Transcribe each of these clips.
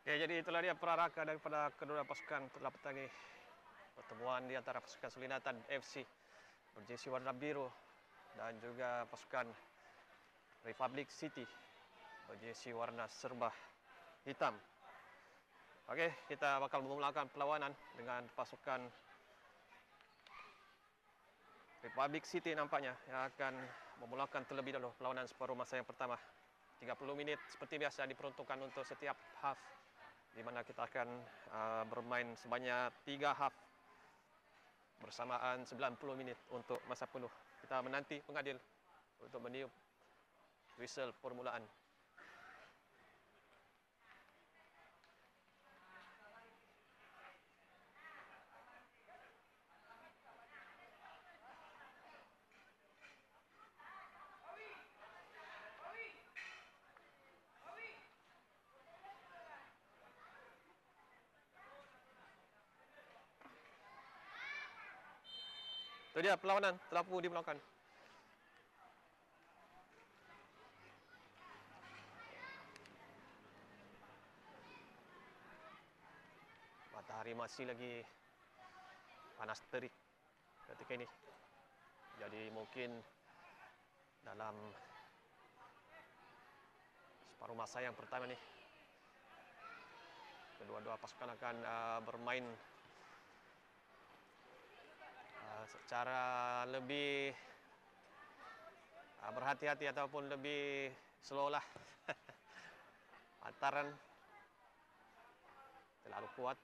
Oke, jadi itulah dia praraka daripada kedua pasukan pada petang ini. Pertemuan di antara pasukan Sulinatan FC berjersey warna biru dan juga pasukan Republic City berjersey warna serba hitam. Oke, kita bakal memulakan perlawanan dengan pasukan Republic City nampaknya yang akan memulakan terlebih dahulu perlawanan separuh masa yang pertama. 30 menit seperti biasa diperuntukkan untuk setiap half, di mana kita akan bermain sebanyak 3 half bersamaan 90 minit untuk masa penuh. Kita menanti pengadil untuk meniup whistle permulaan. Itu dia perlawanan telah pun dimulakan. Matahari masih lagi panas terik ketika ini. Jadi mungkin dalam separuh masa yang pertama ni, kedua-dua pasukan akan bermain secara lebih berhati-hati ataupun lebih slow lah. Hantaran terlalu kuat.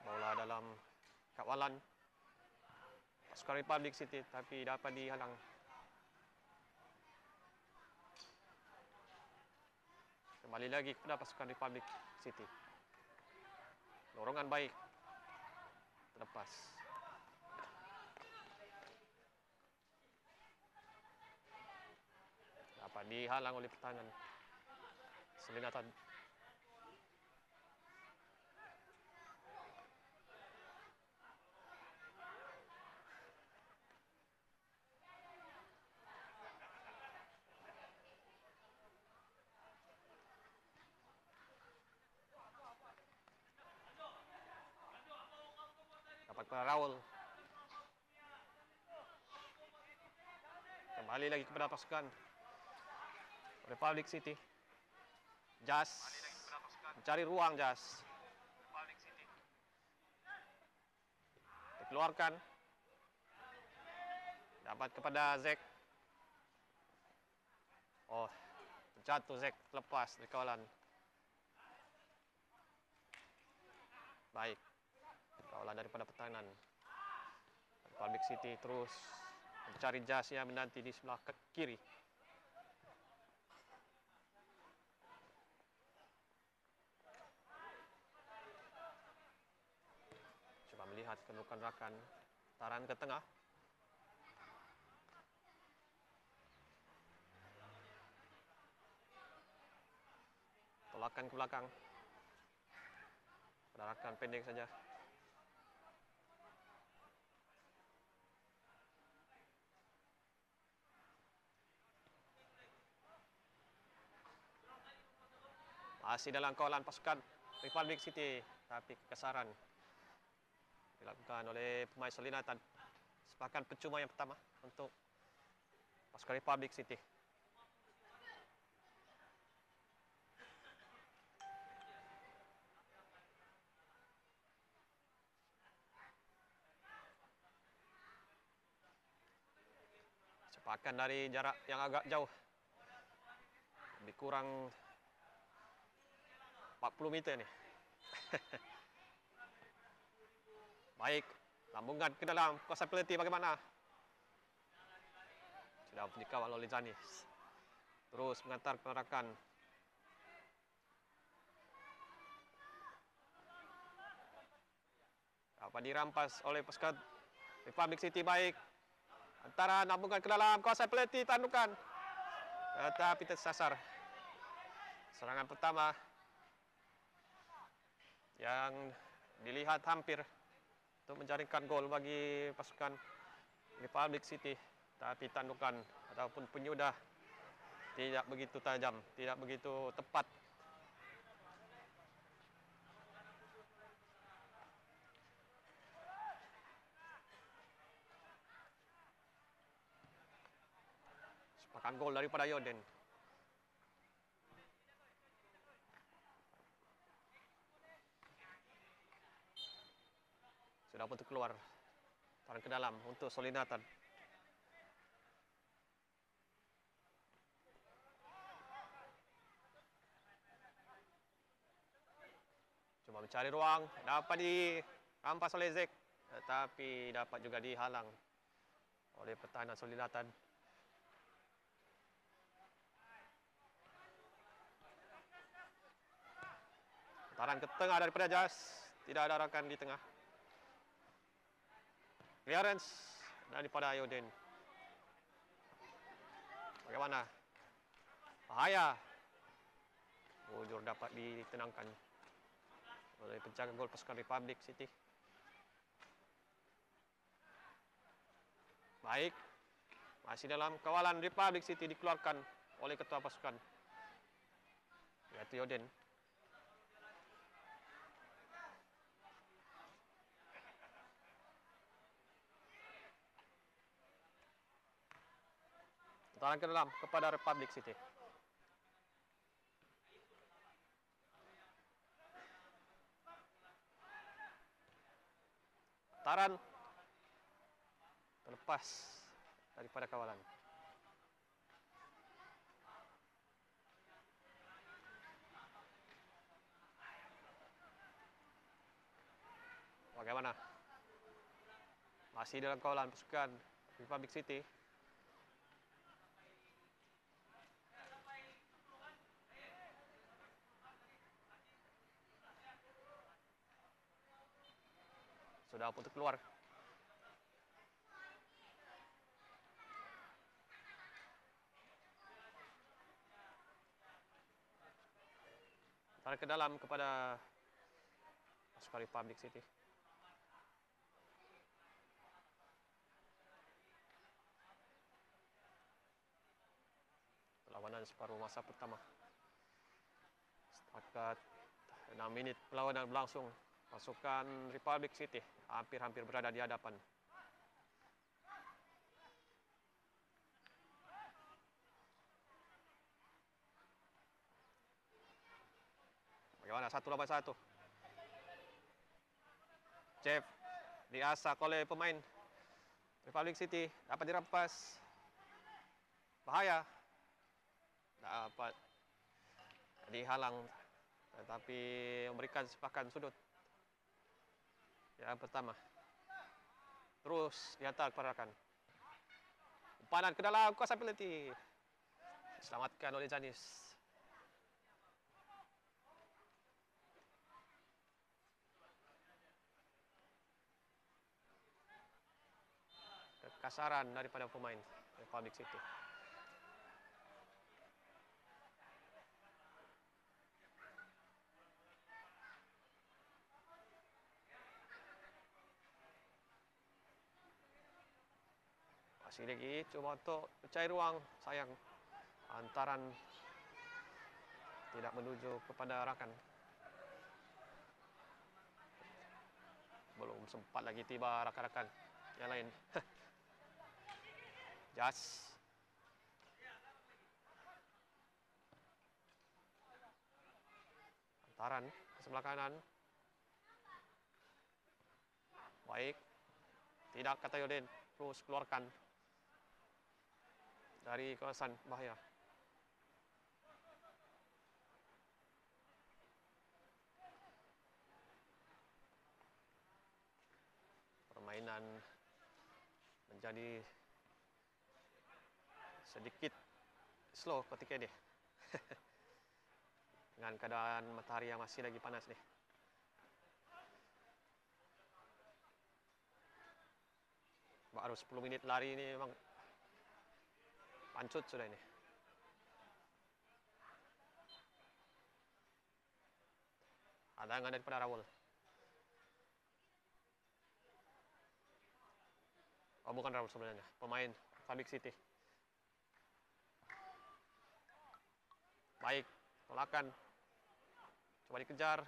Bola dalam kawalan pasukan Republic City tapi dapat dihalang. Kembali lagi kepada pasukan Republic City. Dorongan baik terlepas. Dapat dihalang oleh pertahanan Sulinatan. Dapat kepada Raul. Kembali lagi kepada pasukan Republic City. Jas mencari ruang, Jas. Dikeluarkan. Dapat kepada Zek. Oh, terjatuh Zek, lepas dari kawalan. Baik. Kawalan daripada pertahanan Republic City terus mencari Jas yang menanti di sebelah kiri. Coba melihat kedudukan rakan. Taran ke tengah. Tolakan ke belakang. Rakan pendek saja. Masih dalam kawalan pasukan Republic City, tapi kekesaran dilakukan oleh pemain Sulinatan. Sepakan percuma yang pertama untuk pasukan Republic City. Sepakan dari jarak yang agak jauh. Lebih kurang 40 meter ni. Baik, lambungkan ke dalam kawasan penalti bagaimana? Sudah dikawal oleh Zanis. Terus mengantar penerakan. Dapat dirampas oleh pasukan Republic City. Baik. Antara lambungkan ke dalam kawasan penalti, tandukan. Tetapi tersasar. Serangan pertama yang dilihat hampir untuk menjaringkan gol bagi pasukan Republic City, tapi tandukan ataupun penyudah tidak begitu tajam, tidak begitu tepat. Sepakan gol daripada Yoden. Sudah pun keluar. Tarik ke dalam untuk Solinatan. Cuma mencari ruang, dapat dirampas oleh Zek, tetapi dapat juga dihalang oleh pertahanan Solinatan. Putaran ke tengah daripada Jas, tidak ada rakan di tengah. Clearance daripada Yoden. Bagaimana? Bahaya. Bujur dapat ditenangkan oleh penjaga gol pasukan Republic City. Baik. Masih dalam kawalan Republic City, dikeluarkan oleh ketua pasukan, yaitu Yoden. Putaran ke dalam kepada Republic City. Putaran terlepas daripada kawalan. Bagaimana? Masih dalam kawalan pasukan Republic City. Sudah untuk keluar. Tarik ke dalam kepada pasukan Republic City. Perlawanan separuh masa pertama. Setakat 6 minit perlawanan berlangsung, pasukan Republic City hampir-hampir berada di hadapan. Bagaimana? 1 lawan 1. Jeff diasak oleh pemain Republic City, dapat dirampas. Bahaya. Dapat dihalang, tetapi memberikan sepakan sudut yang pertama. Terus dihantar kepada rakan. Umpanan ke dalam kuasa penalti. Diselamatkan oleh Janis. Kekasaran daripada pemain Republic City. Masih lagi coba untuk mencari ruang, sayang hantaran tidak menuju kepada rakan. Belum sempat lagi tiba rakan-rakan yang lain. Jas. Hantaran ke sebelah kanan. Baik. Tidak, kata Yoden. Terus keluarkan dari kawasan bahaya. Permainan menjadi sedikit slow ketika ini. Dengan keadaan matahari yang masih lagi panas nih. Baru 10 menit lari ini memang pancut sudah ini. Hadangan daripada Raul. Oh, bukan Raul sebenarnya, pemain Republic City. Baik, tolakan. Coba dikejar.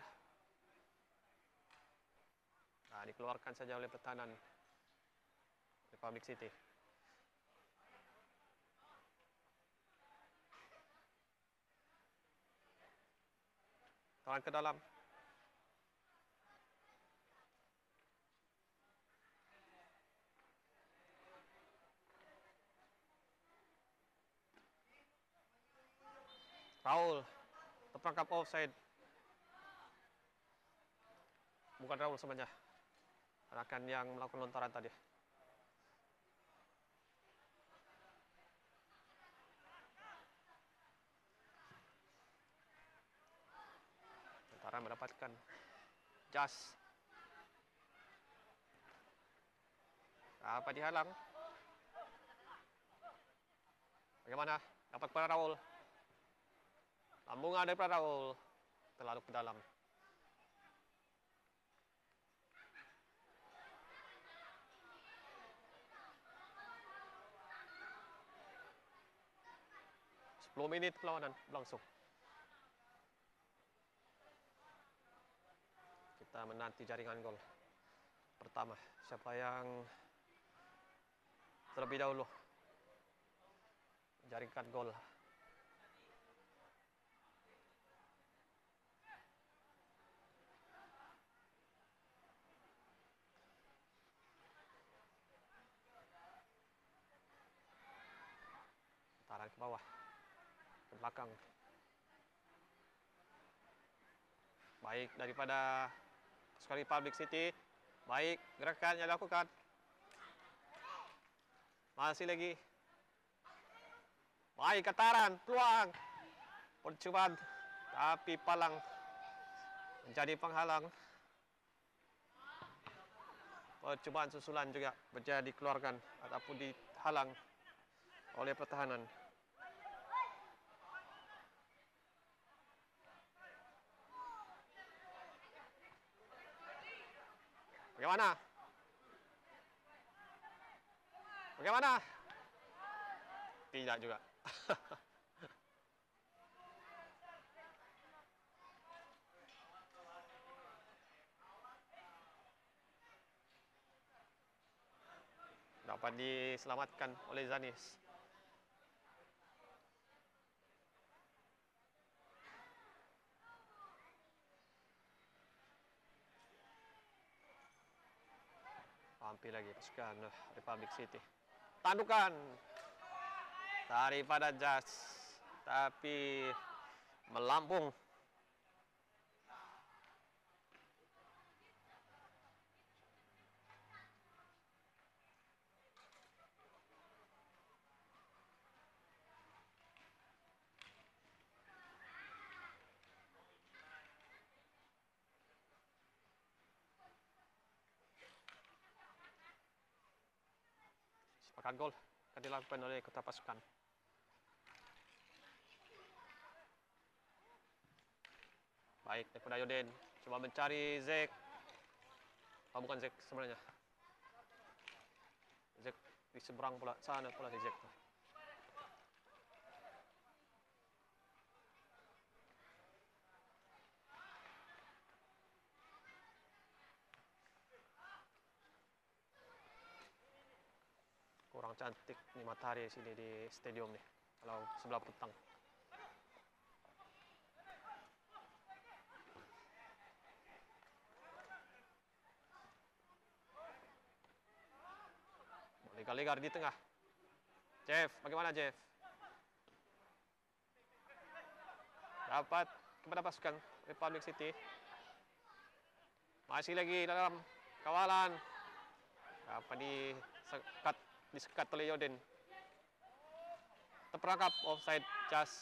Nah, dikeluarkan saja oleh pertahanan Republic City. Tahan ke dalam. Raul terperangkap offside. Bukan Raul sebenarnya. Rekan yang melakukan lontaran tadi. Tentara mendapatkan jas. Apa dihalang? Bagaimana? Dapat kepada Raul. Lambungan daripada Raul. Terlalu ke dalam. Menit perlawanan berlangsung. Kita menanti jaringan gol pertama. Siapa yang terlebih dahulu jaringkan gol. Taran ke bawah, ke belakang. Baik daripada pasukan Republic City. Baik gerakan yang dilakukan. Masih lagi. Baik Kataran, peluang. Percubaan. Tapi palang menjadi penghalang. Percubaan susulan juga berjaya dikeluarkan ataupun dihalang oleh pertahanan. Bagaimana? Bagaimana? Tidak juga. Dapat diselamatkan oleh Zanis. Hampir lagi pasukan Republic City. Tandukan daripada Jas, tapi melambung. Sepakat gol akan dilakukan oleh kota pasukan. Baik daripada Yoden, coba mencari Zek. Oh, bukan Zek sebenarnya. Zek di seberang pula, sana pula si Zek. Kurang cantik nih matahari sini di stadium nih, kalau sebelah petang. Legar-legar di tengah. Jeff, bagaimana Jeff? Dapat kepada pasukan Republic City. Masih lagi dalam kawalan. Dapat disekat oleh Yoden. Terperangkap offside Jas.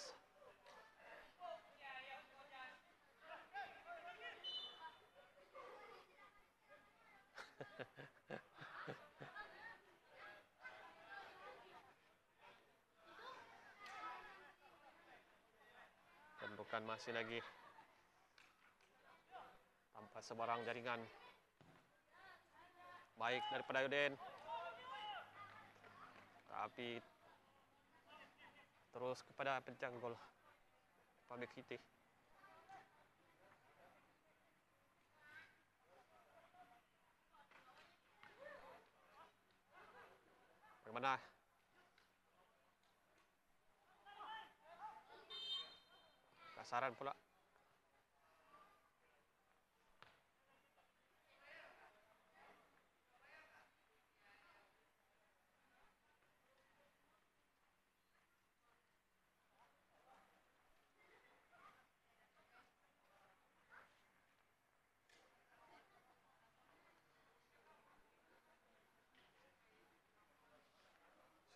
Dan bukan masih lagi sebarang jaringan. Baik daripada Yoden. Tapi terus kepada pencang gol Republic City. Bagaimana? Kasaran pula.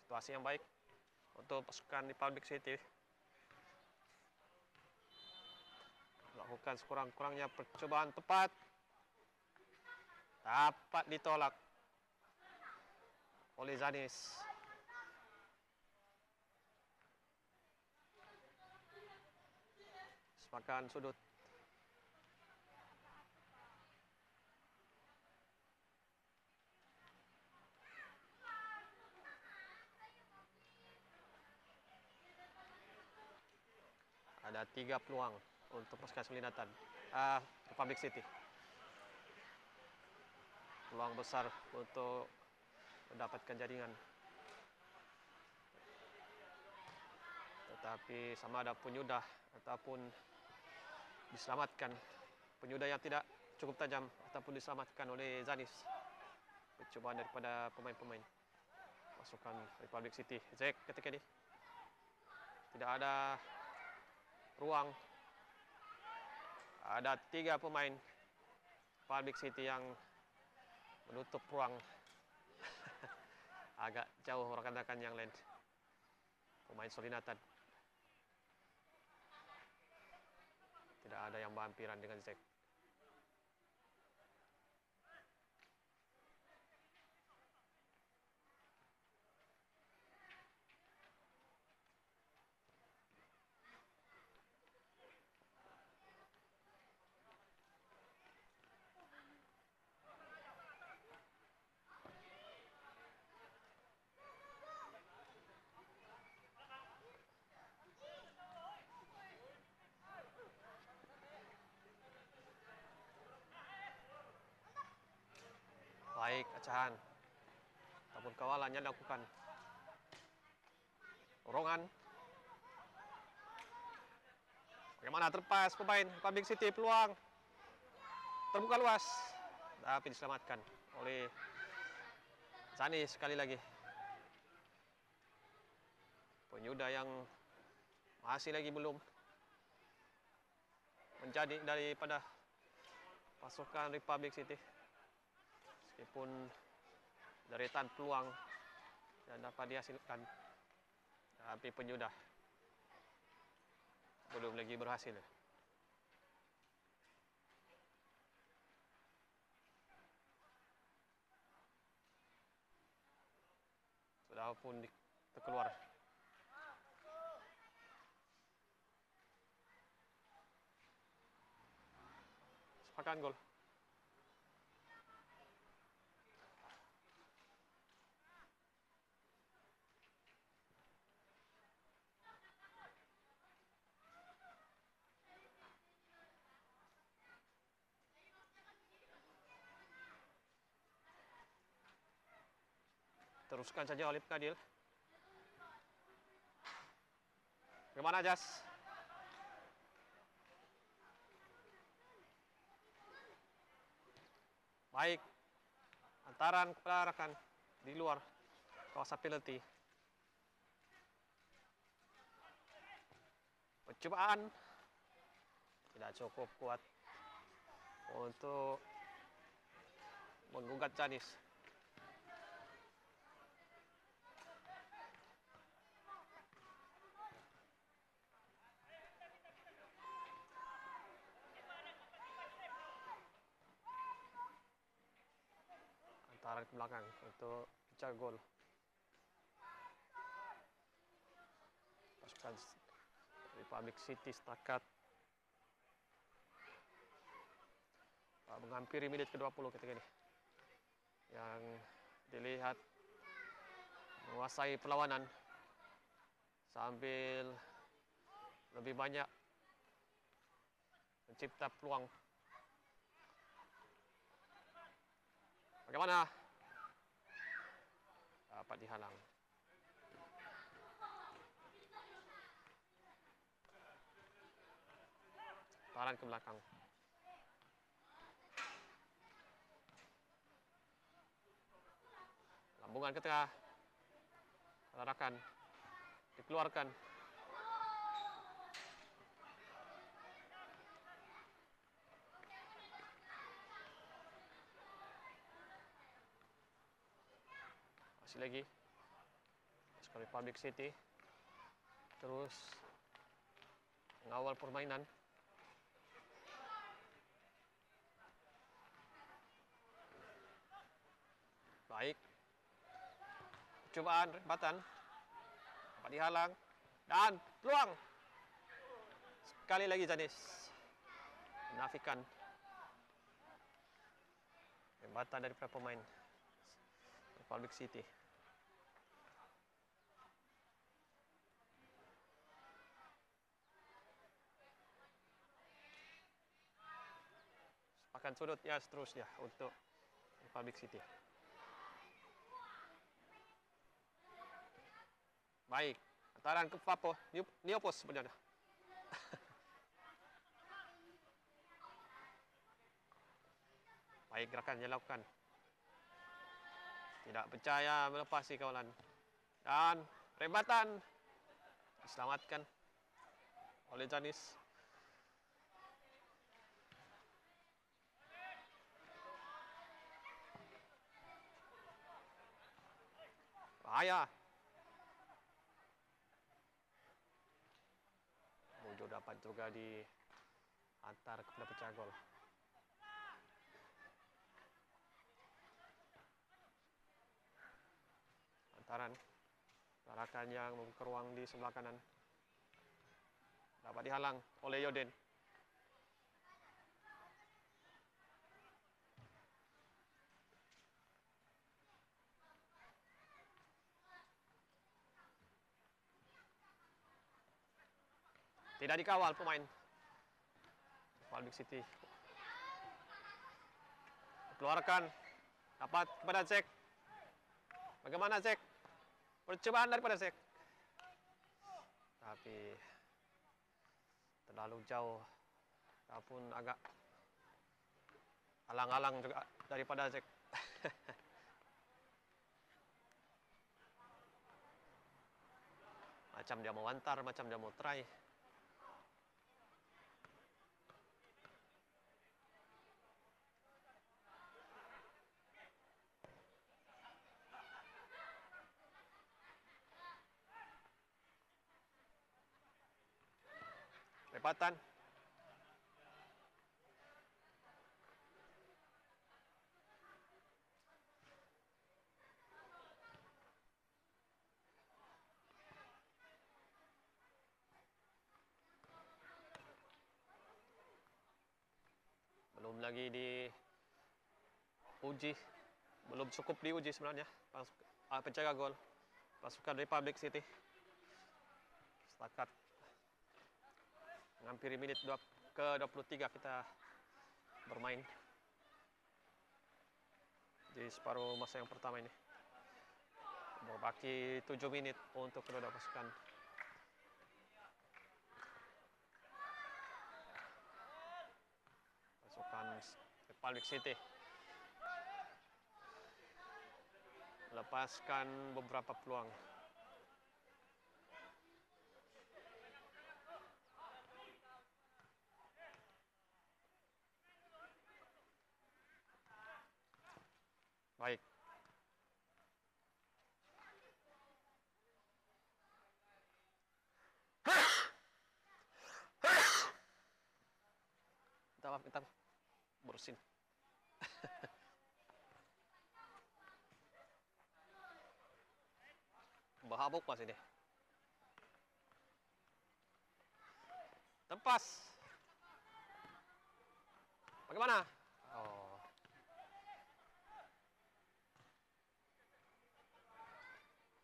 Situasi yang baik untuk pasukan Republic City. Melakukan sekurang-kurangnya percobaan tepat. Dapat ditolak oleh Zanis. Sepakan sudut. Ada 3 peluang untuk pasukan Selindatan Republic City. Peluang besar untuk mendapatkan jaringan. Tetapi sama ada penyudah ataupun diselamatkan. Penyudah yang tidak cukup tajam ataupun diselamatkan oleh Zanis. Percobaan daripada pemain-pemain pasukan Republic City. Zek ketika ini tidak ada ruang. Ada 3 pemain Republic City yang menutup ruang. Agak jauh rekan-rekan yang lain. Pemain Selindatan. Tidak ada yang berhampiran dengan Zek. Baik, acahan ataupun kawalan yang dilakukan. Dorongan. Bagaimana terlepas pemain Republic City, peluang terbuka luas. Tapi diselamatkan oleh Zanis sekali lagi. Penyudah yang masih lagi belum menjadi daripada pasukan Republic City. Meskipun deretan peluang yang dapat dihasilkan, tapi penyudah belum lagi berhasil. Sudah pun terkeluar. Sepakan gol. Teruskan saja oleh Kadil. Bagaimana Jas? Baik. Antaran kepada rekan di luar kawasan penalti. Percobaan tidak cukup kuat untuk menggugat Zanis. Antaran ke belakang untuk pecah gol. Pasukan Republic City setakat menghampiri menit ke-20 ketika ini. Yang dilihat menguasai perlawanan sambil lebih banyak mencipta peluang. Bagaimana? Dapat dihalang. Taran ke belakang. Lambungan ke tengah. Arahkan. Dikeluarkan. Masih lagi. Sekali Republic City. Terus mengawal permainan. Baik. Cobaan rebatan. Dapat dihalang. Dan peluang. Sekali lagi Janis. Menafikan. Rebatan dari pemain Republic City. Akan sudut ya seterusnya untuk Republic City. Baik, antaran ke Papo, Neopos sebenarnya. Baik, gerakan yang dilakukan. Tidak percaya melepasi kawalan. Dan rebatan diselamatkan oleh Janis. Bahaya. Mojo dapat juga diantar kepada pecah gol. Antaran. Gerakan yang membuka ruang di sebelah kanan. Dapat dihalang oleh Yoden. Tidak dikawal pemain Republic City. Keluarkan. Dapat kepada Zek. Bagaimana Zek? Percobaan daripada Zek. Tapi terlalu jauh. Ataupun agak alang-alang juga daripada Zek. Macam dia mau antar, macam dia mau try. Lepatan. Belum lagi diuji. Belum cukup diuji sebenarnya. Penjaga gol. Pasukan Republic City. Setakat menghampiri menit ke-23 kita bermain di separuh masa yang pertama ini. Berbaki 7 menit untuk kedua pasukan. Pasukan Republic City melepaskan beberapa peluang. Baik. Kita bersin. Bahabuk mas ini. Tempas. Bagaimana? Oh.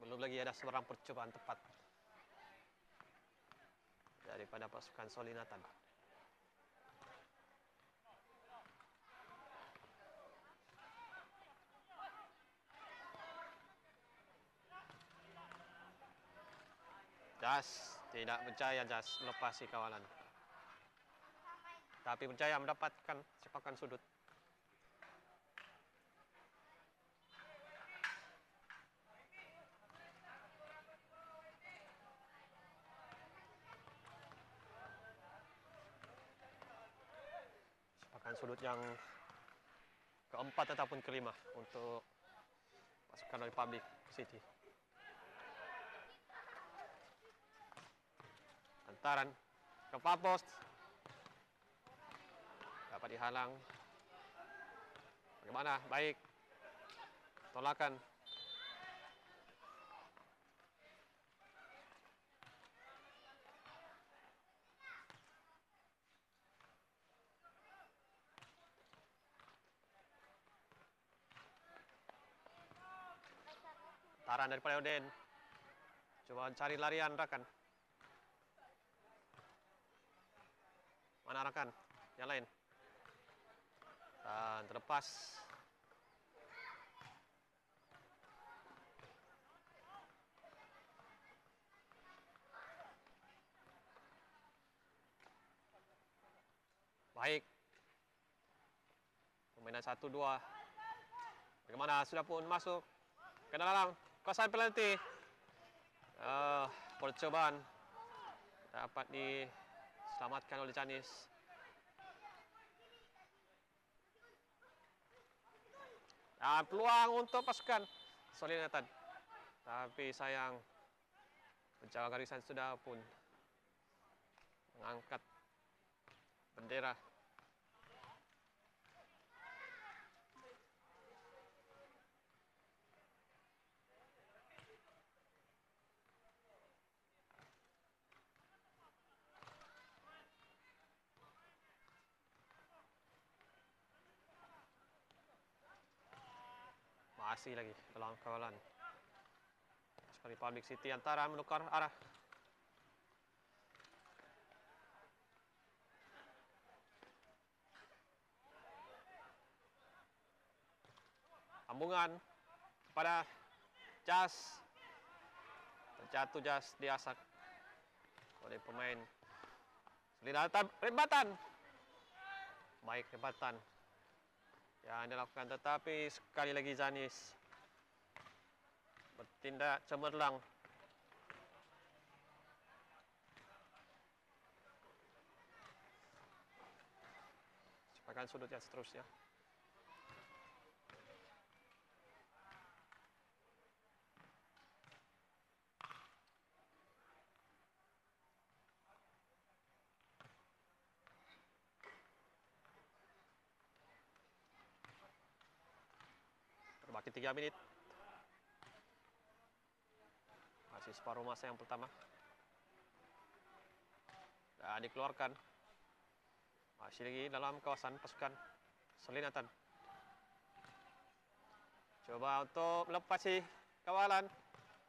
belum lagi ada seorang percobaan tepat daripada pasukan Solinatan. Jas tidak percaya, Jas melepasi kawalan. Tapi percaya mendapatkan sepakan sudut. Sepakan sudut yang keempat ataupun kelima untuk pasukan Republic City. Antaran ke far post. Dapat dihalang. Bagaimana? Baik. Tolakan. Taran daripada Oden. Coba cari larian Rakan. Mana Rakan? Yang lain. Dan terlepas. Baik. Permainan 1-2. Bagaimana? Sudah pun masuk ke dalam kawasan penalti. Percobaan dapat diselamatkan oleh Janis. Dan peluang untuk pasukan Solinatan. Tapi sayang, penjaga garisan sudah pun mengangkat bendera. Masih lagi dalam kawalan. Republic City antara menukar arah. Sambungan pada Jas. Terjatuh Jas, diasak oleh pemain Solinatan. Rebatan. Baik rebatan yang dilakukan, tetapi sekali lagi Janis bertindak cemerlang. Sepakan sudut yang seterusnya. Terbaki 3 menit. Masih separuh masa yang pertama. Dan dikeluarkan. Masih lagi dalam kawasan pasukan Solinatan. Coba untuk melepasi kawalan.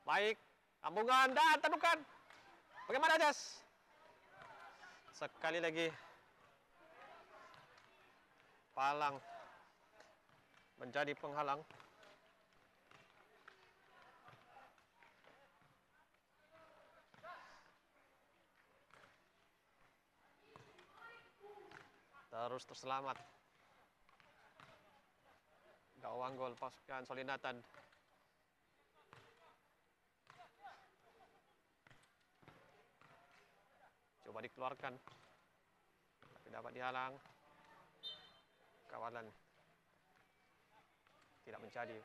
Baik. Sambungan dan tendukan. Bagaimana Jas? Sekali lagi palang menjadi penghalang. Terus terselamat gawang gol pasukan Solinatan. Coba dikeluarkan, tapi dapat dihalang. Kawalan tidak menjadi.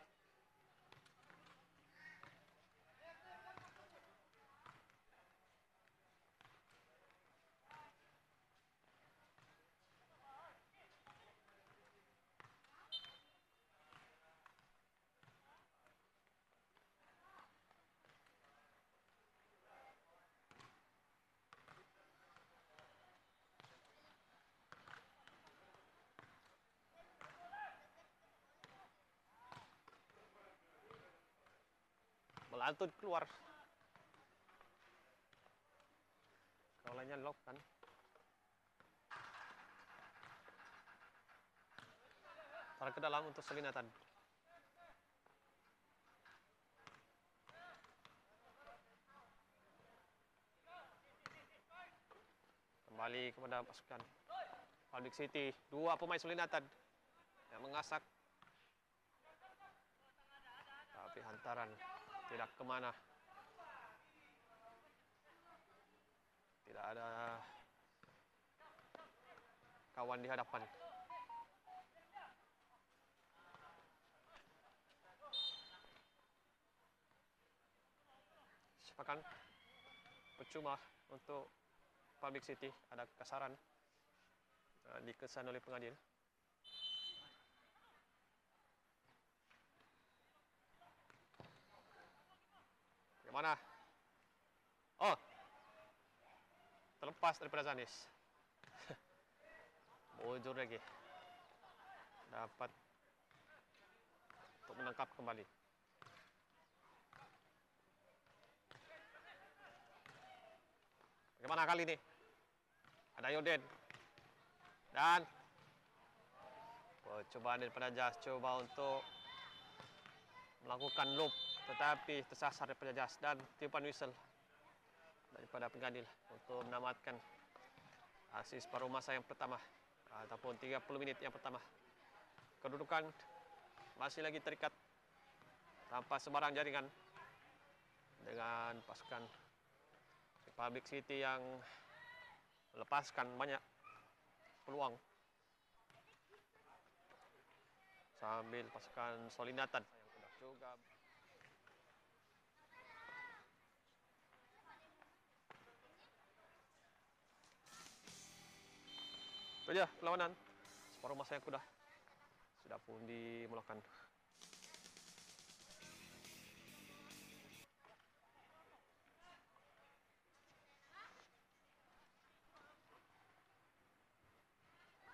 Antun keluar. Kawalannya lock kan. Tarik ke dalam untuk Solinatan. Kembali kepada pasukan Republic City. Dua pemain Solinatan yang mengasak. Tapi hantaran tidak kemana. Tidak ada kawan di hadapan. Sepakan percuma untuk Public City, ada kasaran dikesan oleh pengadil. Bagaimana? Oh, terlepas daripada Zanis. Bojor lagi. Dapat untuk menangkap kembali. Bagaimana kali ini? Ada Yoden. Dan percobaan daripada Jas coba untuk melakukan loop, tetapi tersasar daripada Jas dan tiupan whistle daripada pengadil untuk menamatkan asis paruh masa yang pertama ataupun 30 minit yang pertama. Kedudukan masih lagi terikat tanpa sebarang jaringan dengan pasukan Republic City yang melepaskan banyak peluang sambil pasukan Solinatan yang juga itu dia perlawanan separuh masa yang sudah pun dimulakan.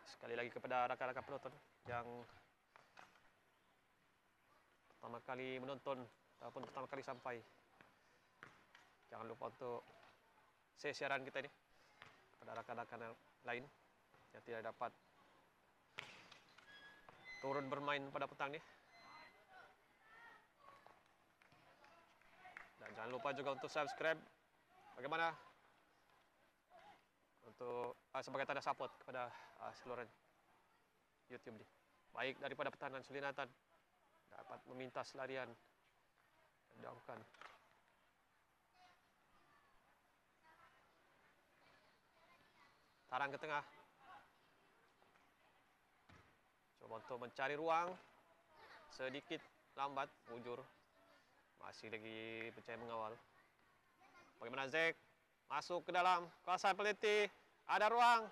Sekali lagi kepada rakan-rakan penonton yang pertama kali menonton ataupun pertama kali sampai, jangan lupa untuk share siaran kita ini kepada rakan-rakan yang lain yang tidak dapat turun bermain pada petang ini. Dan jangan lupa juga untuk subscribe. Bagaimana untuk sebagai tanda support kepada seluruh YouTube ini. Baik daripada pertahanan Solinatan dapat memintas larian jauhkan. Tarang ke tengah. Coba untuk mencari ruang. Sedikit lambat bujur. Masih lagi percaya mengawal. Bagaimana Zek? Masuk ke dalam kawasan penalti. Ada ruang.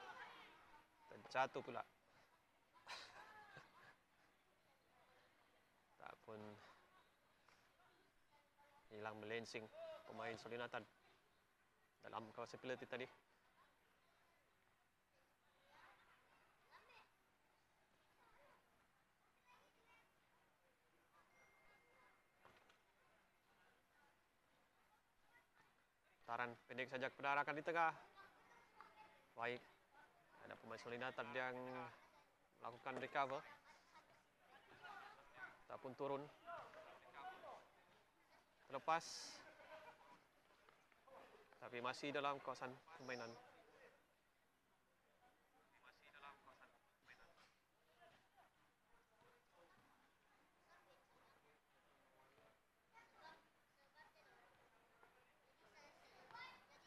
Terjatuh pula. Tak pun hilang melensing pemain Solinatan dalam kawasan penalti tadi. Taran pendek saja kepada rakan di tengah. Baik. Ada pemain Solinatan yang melakukan recover. Ataupun turun. Terlepas. Tapi masih dalam kawasan permainan.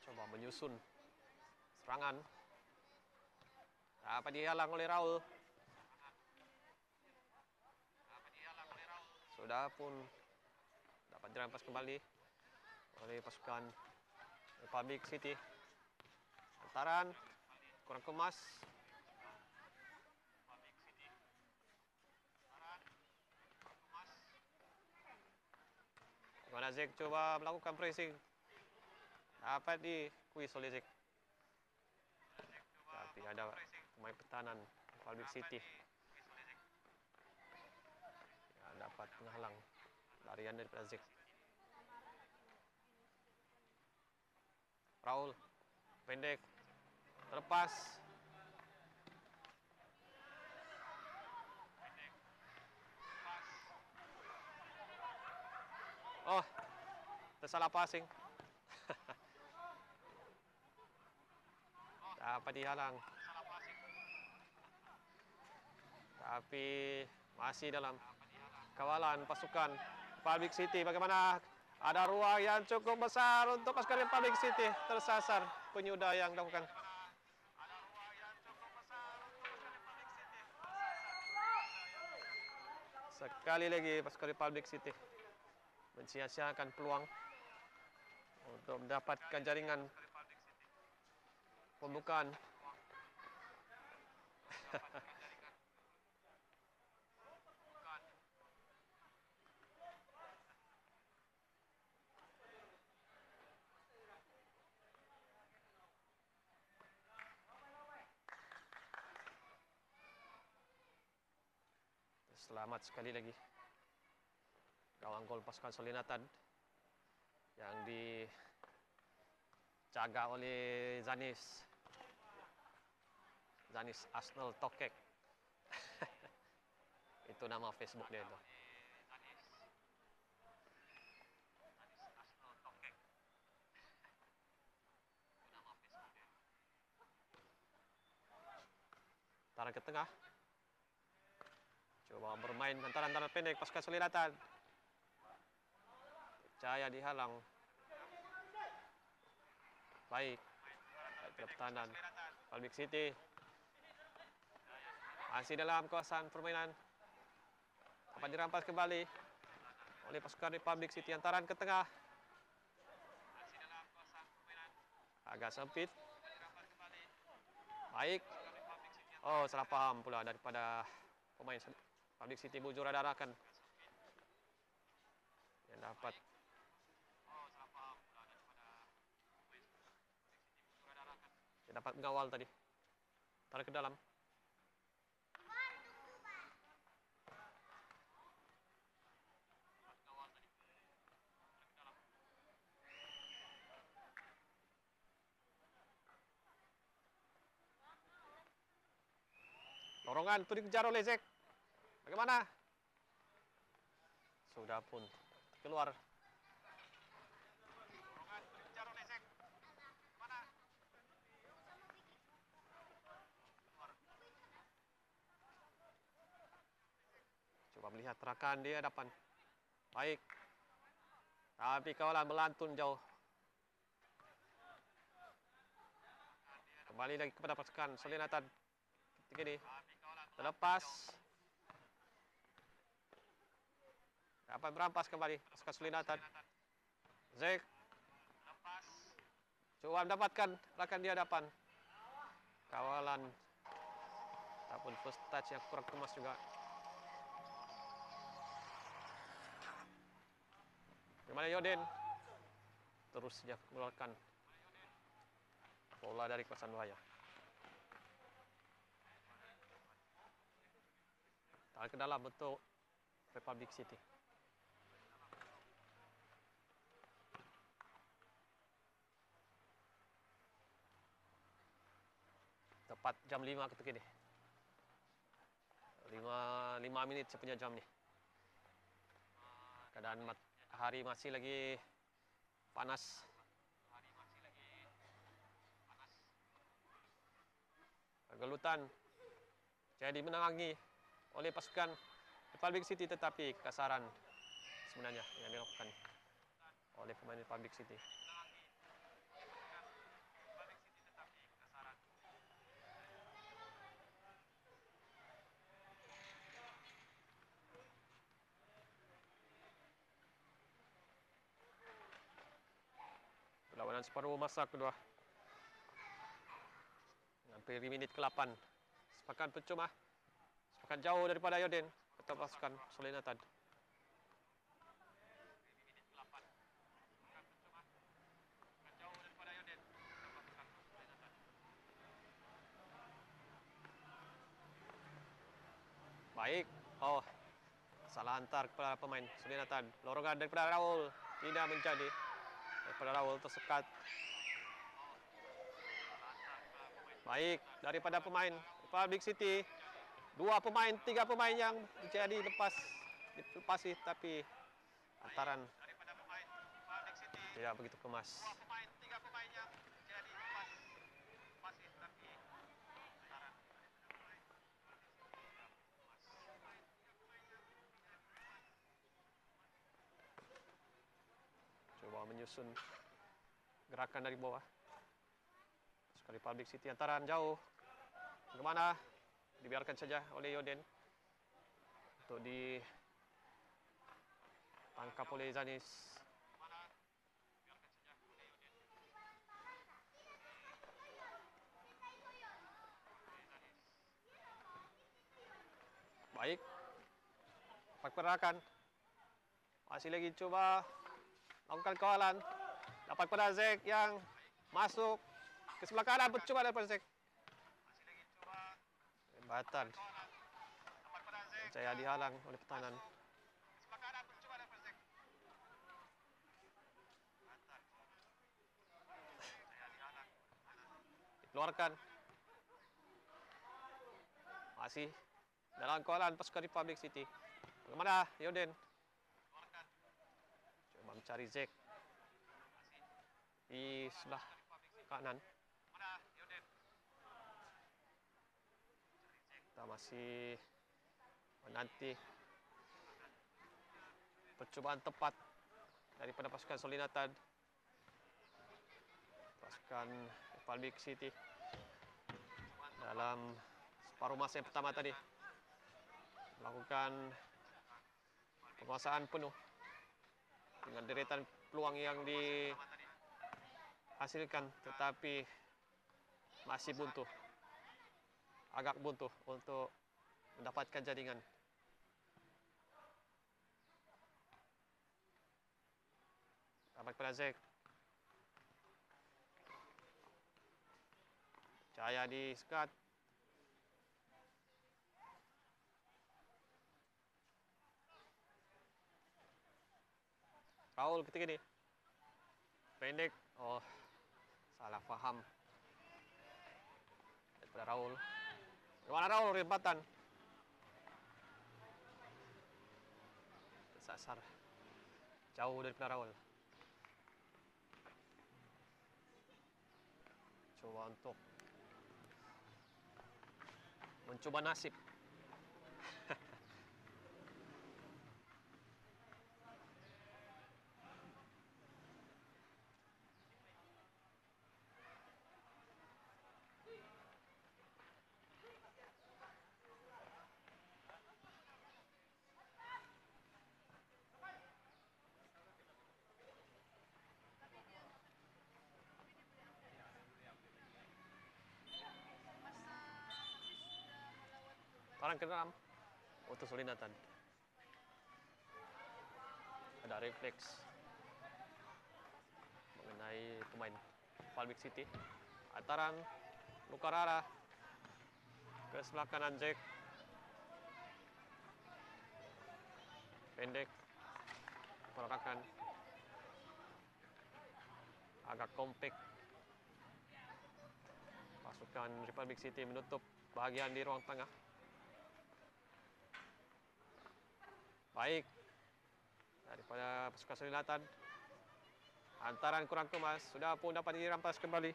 Coba menyusun serangan. Dapat dihalang oleh Raul. Sudah pun dapat dirampas kembali oleh pasukan Republic City. Hantaran kurang kemas. Mana Zek coba melakukan pressing. Dapat dikuis oleh Zek. Tapi ada pemain pertahanan Republic City yang dapat menghalang larian daripada Zek. Raul pendek terlepas. Oh, tersalah passing. Dapat dihalang. Tapi masih dalam kawalan pasukan Republic City. Bagaimana? Ada ruang yang cukup besar untuk pasukan Republic City. Tersasar penyudah yang dilakukan. Sekali lagi pasukan Republic City mencia-siakan peluang untuk mendapatkan jaringan pembukaan. Selamat sekali lagi gawang gol pasukan Solinatan yang dijaga oleh Zanis Arsenal Tokek. Itu nama Facebook dia itu. Tarik ke tengah. Coba bermain antara pendek pasukan Solinatan. Cahaya dihalang. Baik. Pertahanan Republic City. Masih dalam kawasan permainan. Dapat dirampas kembali oleh pasukan Republic City. Antaran ke tengah. Agak sempit. Baik. Oh, salah paham pula daripada pemain Republic City. Bujur ada arakan yang dapat mengawal tadi. Tarik ke dalam. Lorongan itu dikejar oleh Zek. Bagaimana? Sudah pun keluar. Coba melihat rekan di hadapan. Baik. Tapi kawalan melantun jauh. Kembali lagi kepada pasukan Solinatan. Ketika ini terlepas. Dapat berampas kembali pasukan Solinatan. Zek. Coba mendapatkan rekan di hadapan. Kawalan ataupun first touch yang kurang kemas juga. Bagaimana Yoden? Terus dia mengeluarkan bola dari kawasan bahaya. Tarik ke dalam untuk Republic City. Tepat jam 5 ketika ini. 5 menit saya punya jam ni. Keadaan hari masih lagi panas. Gelutan jadi menangi oleh pasukan Republic City, tetapi kasaran sebenarnya yang dilakukan oleh pemain Republic City. Perlawanan separuh masa kedua. Hampir di menit ke-8. Sepakan percuma. Sepakan jauh daripada Yoden. Ketua pasukan Solinatan. Baik. Oh, salah hantar kepada pemain Solinatan. Lorongan daripada Raul. Tidak menjadi. Daripada Raul tersekat. Baik, daripada pemain Republic City. 3 pemain yang jadi dilepasi, tapi antaran tidak begitu kemas. Coba menyusun gerakan dari bawah. Sekali Republic City, antaran jauh. Bagaimana? Dibiarkan saja oleh Yoden untuk ditangkap oleh Zanis. Baik, pergerakan. Masih lagi coba lakukan kawalan. Dapat pada Zek yang masuk ke sebelah kanan, percuma daripada Zek. Batal. Saya dihalang oleh pertahanan. Dikeluarkan. Masih dalam kawalan pasukan Republic City. Bagaimana Yoden? Coba mencari Zek di sebelah kanan. Kita masih menanti percubaan tepat daripada pasukan Solinatan. Pasukan Republic City dalam separuh masa yang pertama tadi melakukan penguasaan penuh dengan deretan peluang yang dihasilkan, tetapi masih buntu. Agak buntu untuk mendapatkan jaringan. Dapat pada Zek. Cahaya disekat. Raul ketika ini. Pendek. Oh, salah faham daripada Raul. Bagaimana Raul rempatan? Tersasar. Jauh daripada Raul. Coba untuk mencoba nasib. Tarang ke dalam untuk Solinatan. Ada refleks mengenai pemain Republic City. Antaran Lukarara ke sebelah kanan Zek. Pendek. Pergerakan agak kompak. Pasukan Republic City menutup bahagian di ruang tengah. Baik daripada pasukan Solinatan. Antaran kurang kemas, sudah pun dapat dirampas kembali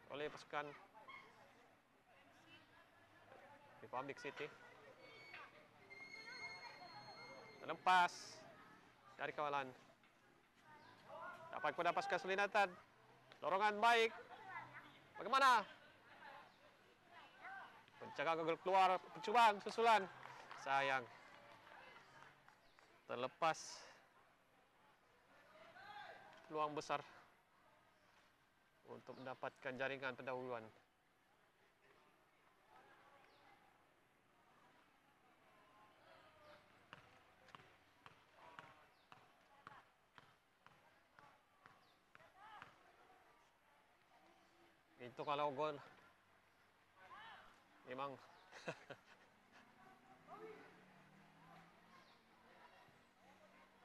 oleh pasukan Republic City. Terlepas dari kawalan. Dapat pada pasukan Solinatan. Dorongan baik. Bagaimana? Penjaga gagal keluar, percubaan susulan. Sayang. Terlepas peluang besar untuk mendapatkan jaringan pendahuluan. Itu kalau gol memang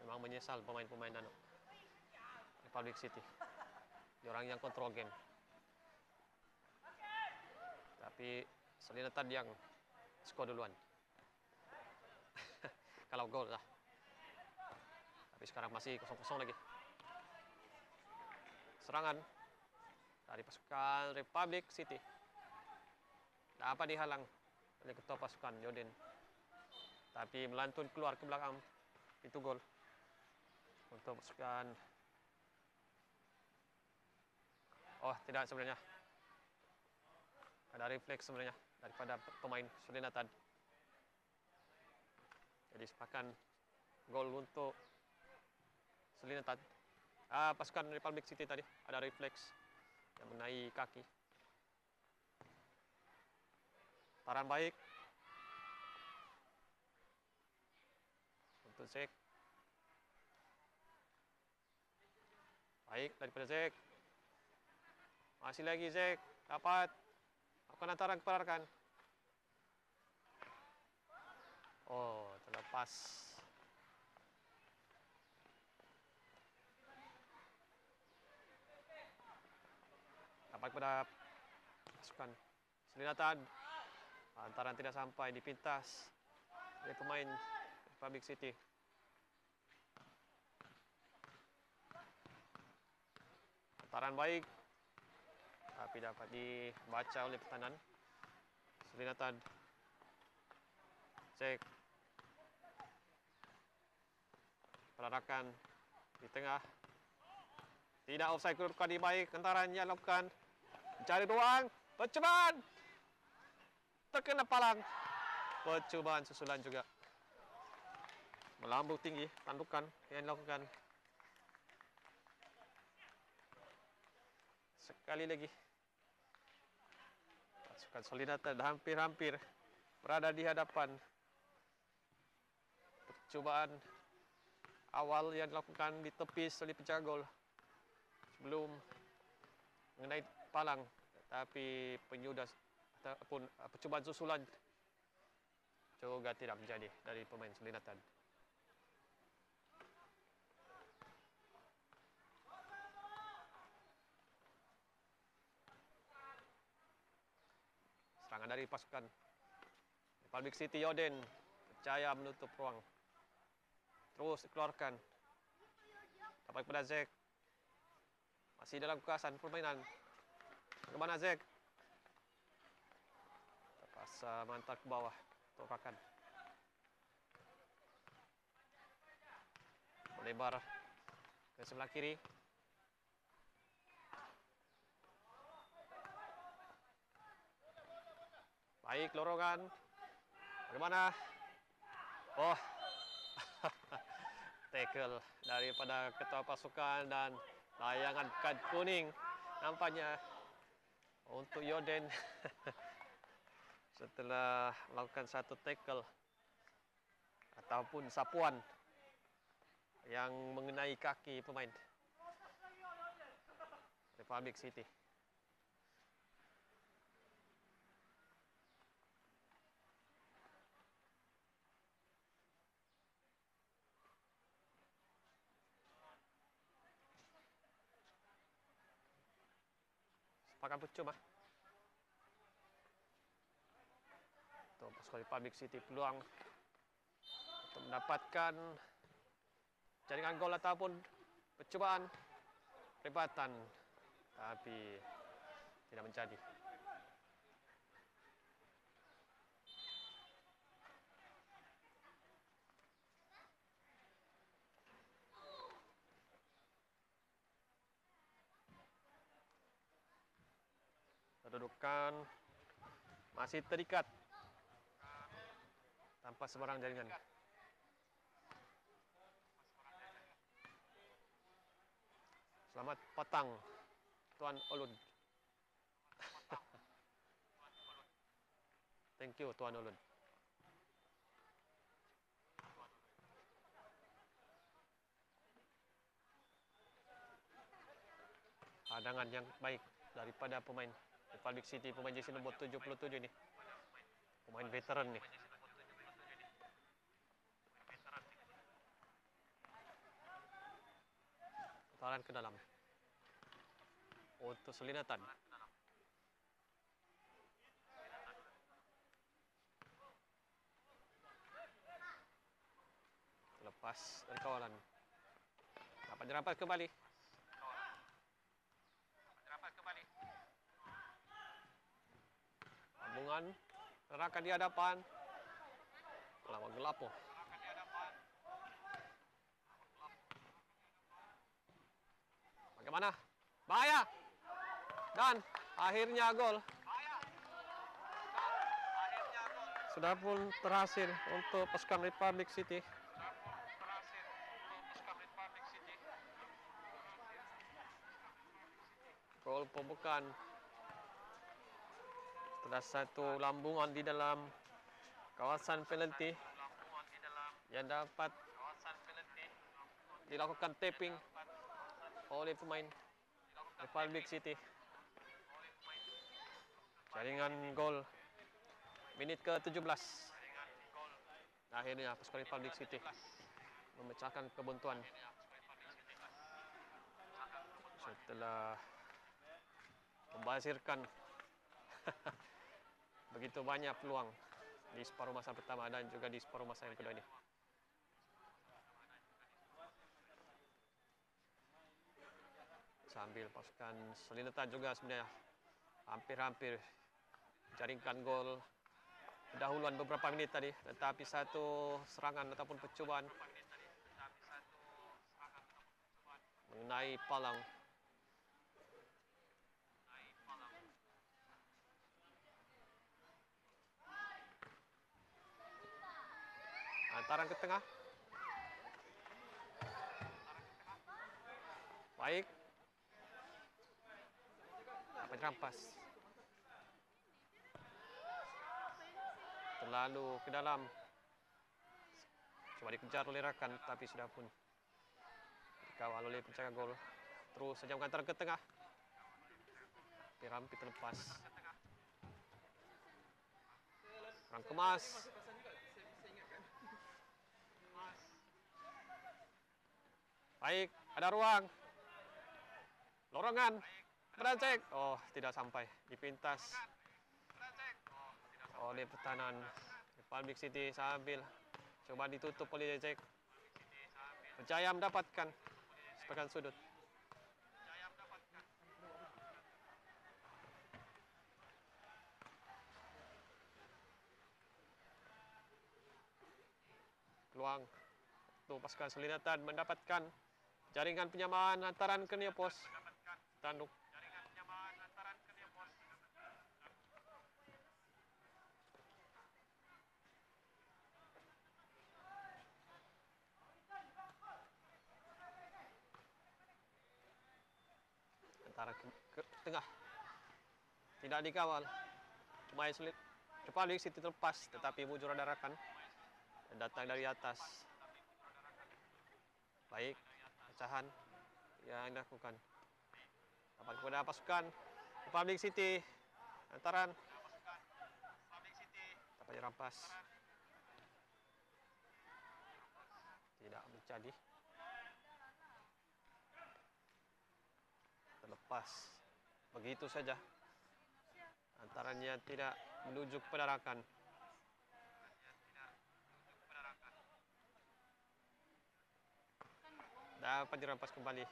memang menyesal pemain-pemain Republic City. Orang yang kontrol game. Tapi Sulinatan yang skor duluan. Kalau gol lah. Tapi sekarang masih 0-0 lagi. Serangan dari pasukan Republic City. Dapat dihalang oleh ketua pasukan Yoden. Tapi melantun keluar ke belakang. Itu gol untuk pasukan. Oh, tidak sebenarnya. Ada refleks sebenarnya daripada pemain Sulinatan. Jadi sepakan gol untuk Sulinatan. Pasukan Republic City tadi ada refleks yang mengenai kaki. Taran baik untuk Zek. Baik daripada Zek. Masih lagi Zek. Dapat. Lakukan antaran kepada rekan. Oh, terlepas. Dapat kepada pasukan Sulinatan. Antaran tidak sampai, dipintas oleh pemain Republic City. Antaran baik, tapi dapat dibaca oleh pertahanan Sulinatan. Cek perarakan di tengah. Tidak offside, kedudukan di baik. Antarannya lakukan mencari ruang, percobaan terkena palang. Percobaan susulan juga. Melambung tinggi, tandukan yang dilakukan. Sekali lagi. Pasukan Sulinatan hampir-hampir berada di hadapan. Percobaan awal yang dilakukan ditepis oleh penjaga gol sebelum mengenai palang. Tapi penyudah ataupun percobaan susulan juga tidak menjadi dari pemain Sulinatan. Serangan dari pasukan Republic City Yoden percaya menutup ruang. Terus dikeluarkan. Dapat kepada Zek. Masih dalam kekuasaan permainan. Bagaimana Zek? Terpaksa mantap ke bawah. Torakan. Melebar ke sebelah kiri. Baik, lorongan. Bagaimana? Oh, tackle daripada ketua pasukan dan layangan kad kuning nampaknya untuk Yoden setelah melakukan satu tackle ataupun sapuan yang mengenai kaki pemain Republic City. Sepakan percuma. Untuk pasukan Republic City peluang untuk mendapatkan jaringan gol ataupun percobaan rebatan, tapi tidak menjadi. Kedudukan masih terikat tanpa sebarang jaringan. Selamat petang, Tuan Olun. Thank you, Tuan Olun. Hadangan yang baik daripada pemain Republic City, pemain jersey nombor 77 ini. Pemain veteran nih. Putaran ke dalam. Untuk Sulinatan. Lepas dari kawalan. Dapat dirampas kembali. Sambungan. Gerakan di hadapan. Lawan Gelapo. Bagaimana? Bahaya. Dan akhirnya gol. Sudah pun terhasil untuk pasukan Republic City. Gol pembukaan. Setelah satu lambungan di dalam kawasan penalti yang dapat dilakukan tapping oleh pemain Republic City. Jaringan gol menit ke-17. Akhirnya pasukan Republic City memecahkan kebuntuan setelah membazirkan begitu banyak peluang di separuh masa pertama dan juga di separuh masa yang kedua ini. Sambil pasukan Selinatan juga sebenarnya hampir-hampir jaringkan gol pendahuluan beberapa menit tadi, tetapi satu serangan ataupun percubaan mengenai palang. Hantaran ke tengah. Baik. Dapat dirampas. Terlalu ke dalam. Coba dikejar oleh rakan, tapi sudah pun dikawal oleh penjaga gol. Terus saja mengantar ke tengah. Hampir terlepas. Kurang kemas. Baik, ada ruang. Lorongan. Berancek. Oh, tidak sampai. Dipintas oleh pertahanan Republic City sambil coba ditutup oleh Jack. Berjaya mendapatkan sepakan sudut. Peluang untuk pasukan Selinatan mendapatkan jaringan penyamaan hantaran ke near post. Tanduk. Hantaran ke tengah. Tidak dikawal. Pemain sulit. Republic City terlepas, tetapi bujur ada rakan datang dari atas. Baik, pecahan yang dilakukan. Dapat kepada pasukan Republic City. Hantaran. Dapat dirampas. Tidak menjadi. Terlepas. Begitu saja. Hantarannya tidak menuju kepada rakan. Dapat dirampas kembali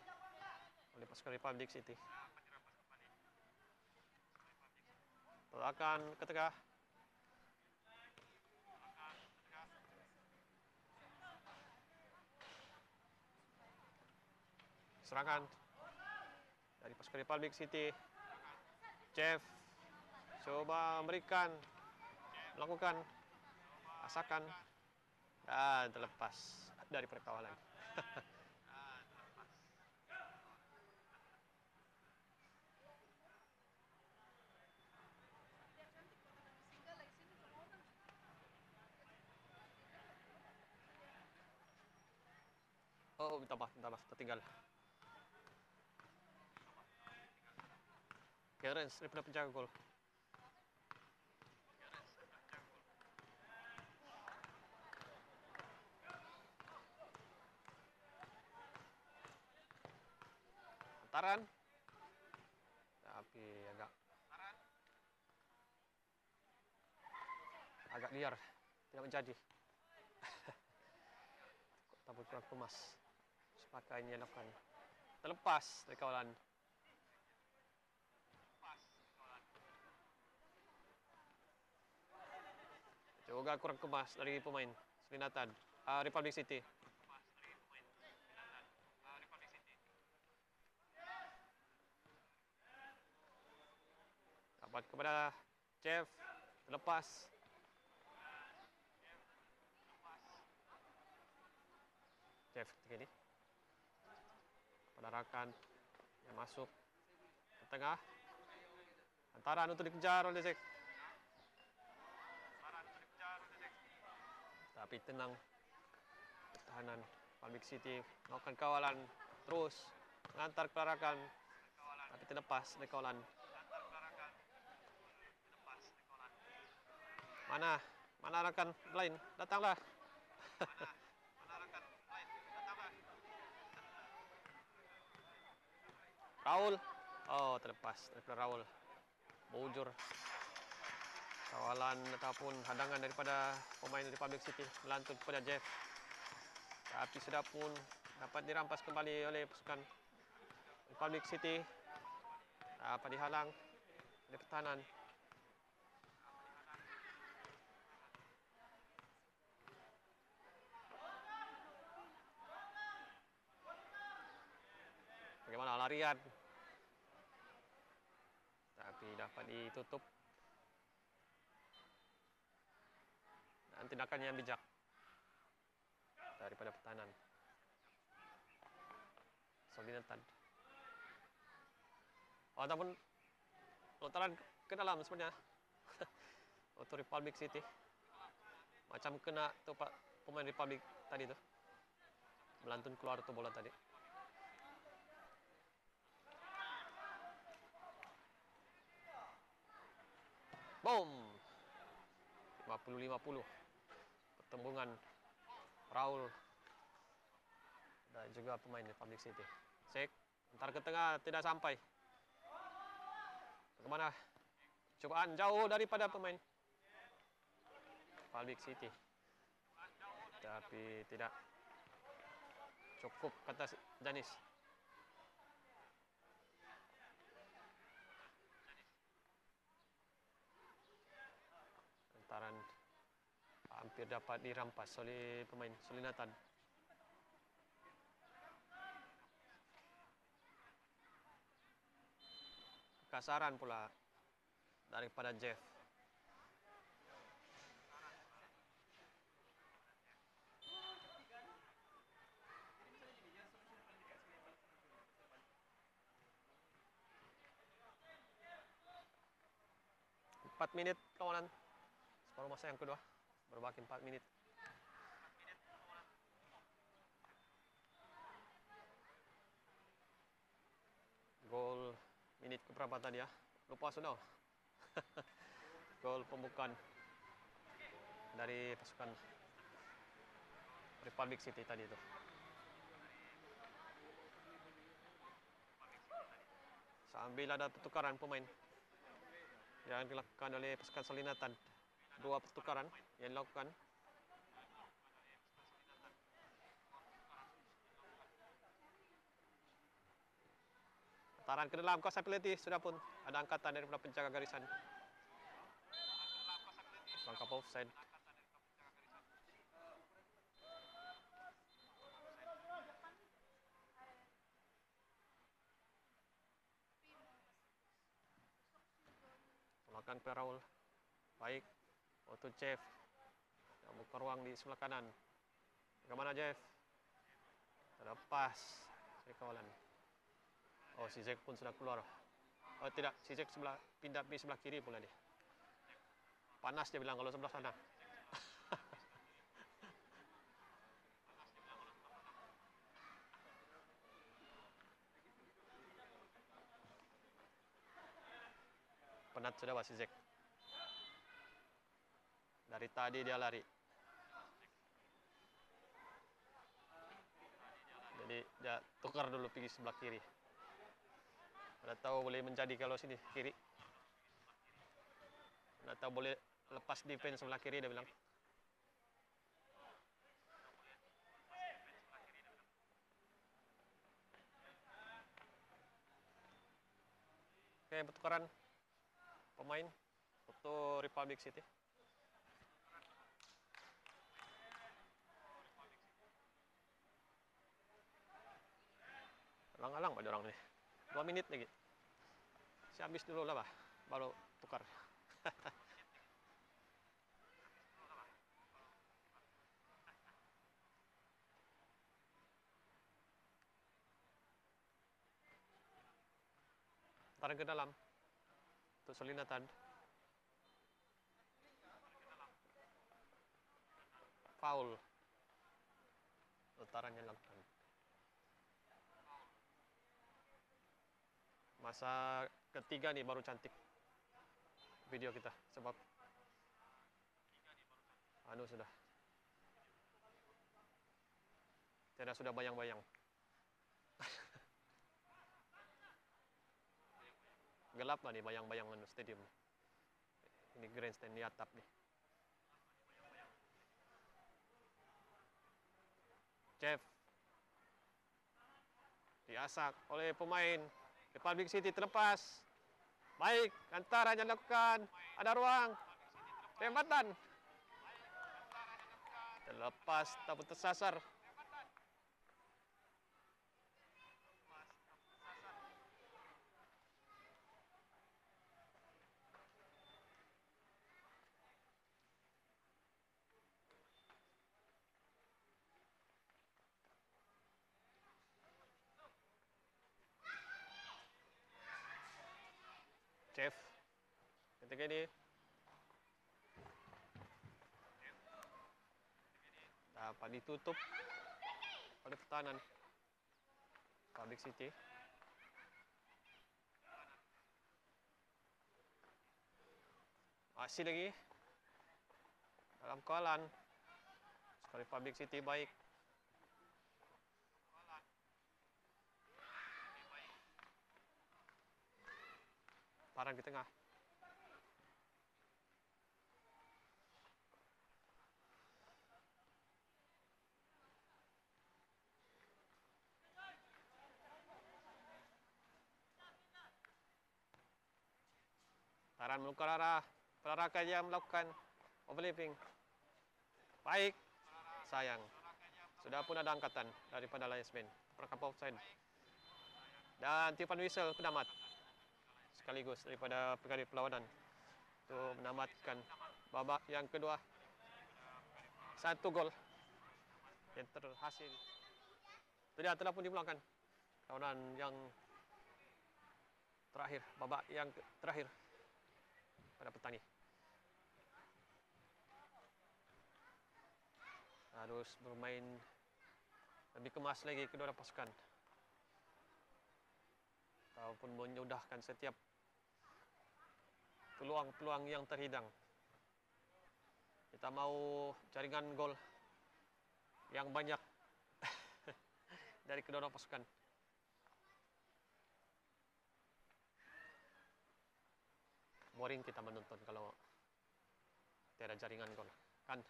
oleh pasukan Republic City. Tolakan ke tengah. Serangan dari pasukan Republic City. Jeff coba melakukan asakan dan terlepas dari perkawalan. Oh, minta maaf, tertinggal. Clarence daripada penjaga gol. Hantaran. Tapi agak liar. Tidak menjadi. ataupun kurang kemas. Maka ini dilakukan. Terlepas dari kawalan. Juga kurang kemas dari pemain Selindatan Republic City. Dapat kepada Jeff, terlepas. Jeff ketika ini. Penarakan yang masuk ke tengah. Hantaran untuk dikejar oleh Zek. Tapi tenang. Pertahanan Republic City melakukan kawalan terus mengantar pelarakan. Tapi terlepas dari kawalan. Mana rakan lain? Datanglah. Raul. Oh, terlepas dari Raul. Bujur. Kawalan ataupun hadangan daripada pemain Republic City melantun kepada Jeff. Tapi sudah pun dapat dirampas kembali oleh pasukan Republic City. Dapat dihalang oleh pertahanan. Bagaimana larian? Tapi dapat ditutup. Dan tindakan yang bijak daripada pertahanan Selindatan. Ataupun lontaran ke dalam sebenarnya. Untuk Republic City. Macam kena tu pak pemain Republic tadi tu. Melantun keluar tu bola tadi. Boom. 50-50. Pertembungan Raul dan juga pemain Republic City. Sek, antar ke tengah tidak sampai. Bagaimana? Cobaan jauh daripada pemain Republic City. Tapi tidak cukup kata Janis. Antaran hampir dapat dirampas oleh pemain Selindatan. Kasaran pula daripada Jeff. Empat menit kawanan. Separuh masa yang kedua. Berbaki 4 menit. Gol menit keberapa tadi ya? Lupa sudah. Gol pembukaan dari pasukan Republic City tadi itu. Sambil ada pertukaran pemain yang dilakukan oleh pasukan Selindatan. 2 pertukaran yang dilakukan. Taran ke dalam kawasan penalti sudah pun ada angkatan daripada penjaga garisan. Langkah offside. Tolakan ke Raul. Baik. Untuk Jeff. Yang buka ruang di sebelah kanan. Bagaimana Jeff? Terlepas dari kawalan. Oh, si Zek pun sudah keluar. Oh tidak, si Zek pindah di sebelah kiri pula dia. Panas dia bilang kalau sebelah sana. Penat sudah si Zek. Dari tadi dia lari. Jadi dia tukar dulu pergi sebelah kiri. Tidak tahu boleh menjadi kalau sini kiri. Tidak tahu boleh lepas defense sebelah kiri dia bilang. Oke, pertukaran pemain untuk Republic City. Alang-alang pada orang nih. 2 menit lagi. Si habis dulu lah, bah. Baru tukar. Tarik ke dalam. Untuk Solinatan. Foul. Utarannya lakukan. Masa ketiga nih baru cantik video kita sebab sudah tidak sudah bayang-bayang. Gelap lah nih bayang-bayang stadium. Ini grandstand di atap nih. Jeff diasak oleh pemain Republic City, terlepas. Baik, antaranya dilakukan. Ada ruang. Tembakan. Terlepas, tapi tersasar. Jeff ketika ini dapat ditutup oleh pertahanan Republic City. Masih lagi dalam kawalan Republic City baik. Parang di tengah. Taran menukar arah. Pelaraka dia melakukan overlapping. Baik. Sayang. Sudah pun ada angkatan daripada linesman. Perangkap offside. Dan tiupan whistle penamat. Sekaligus daripada pengadil perlawanan untuk menamatkan babak yang kedua. 1 gol yang terhasil. Telah pun dipulangkan perlawanan yang terakhir, babak yang terakhir pada petang ini. Harus bermain lebih kemas lagi kedua pasukan ataupun menyudahkan setiap peluang-peluang yang terhidang. Kita mau jaringan gol yang banyak dari kedua pasukan. Boring kita menonton kalau tidak ada jaringan gol, kan?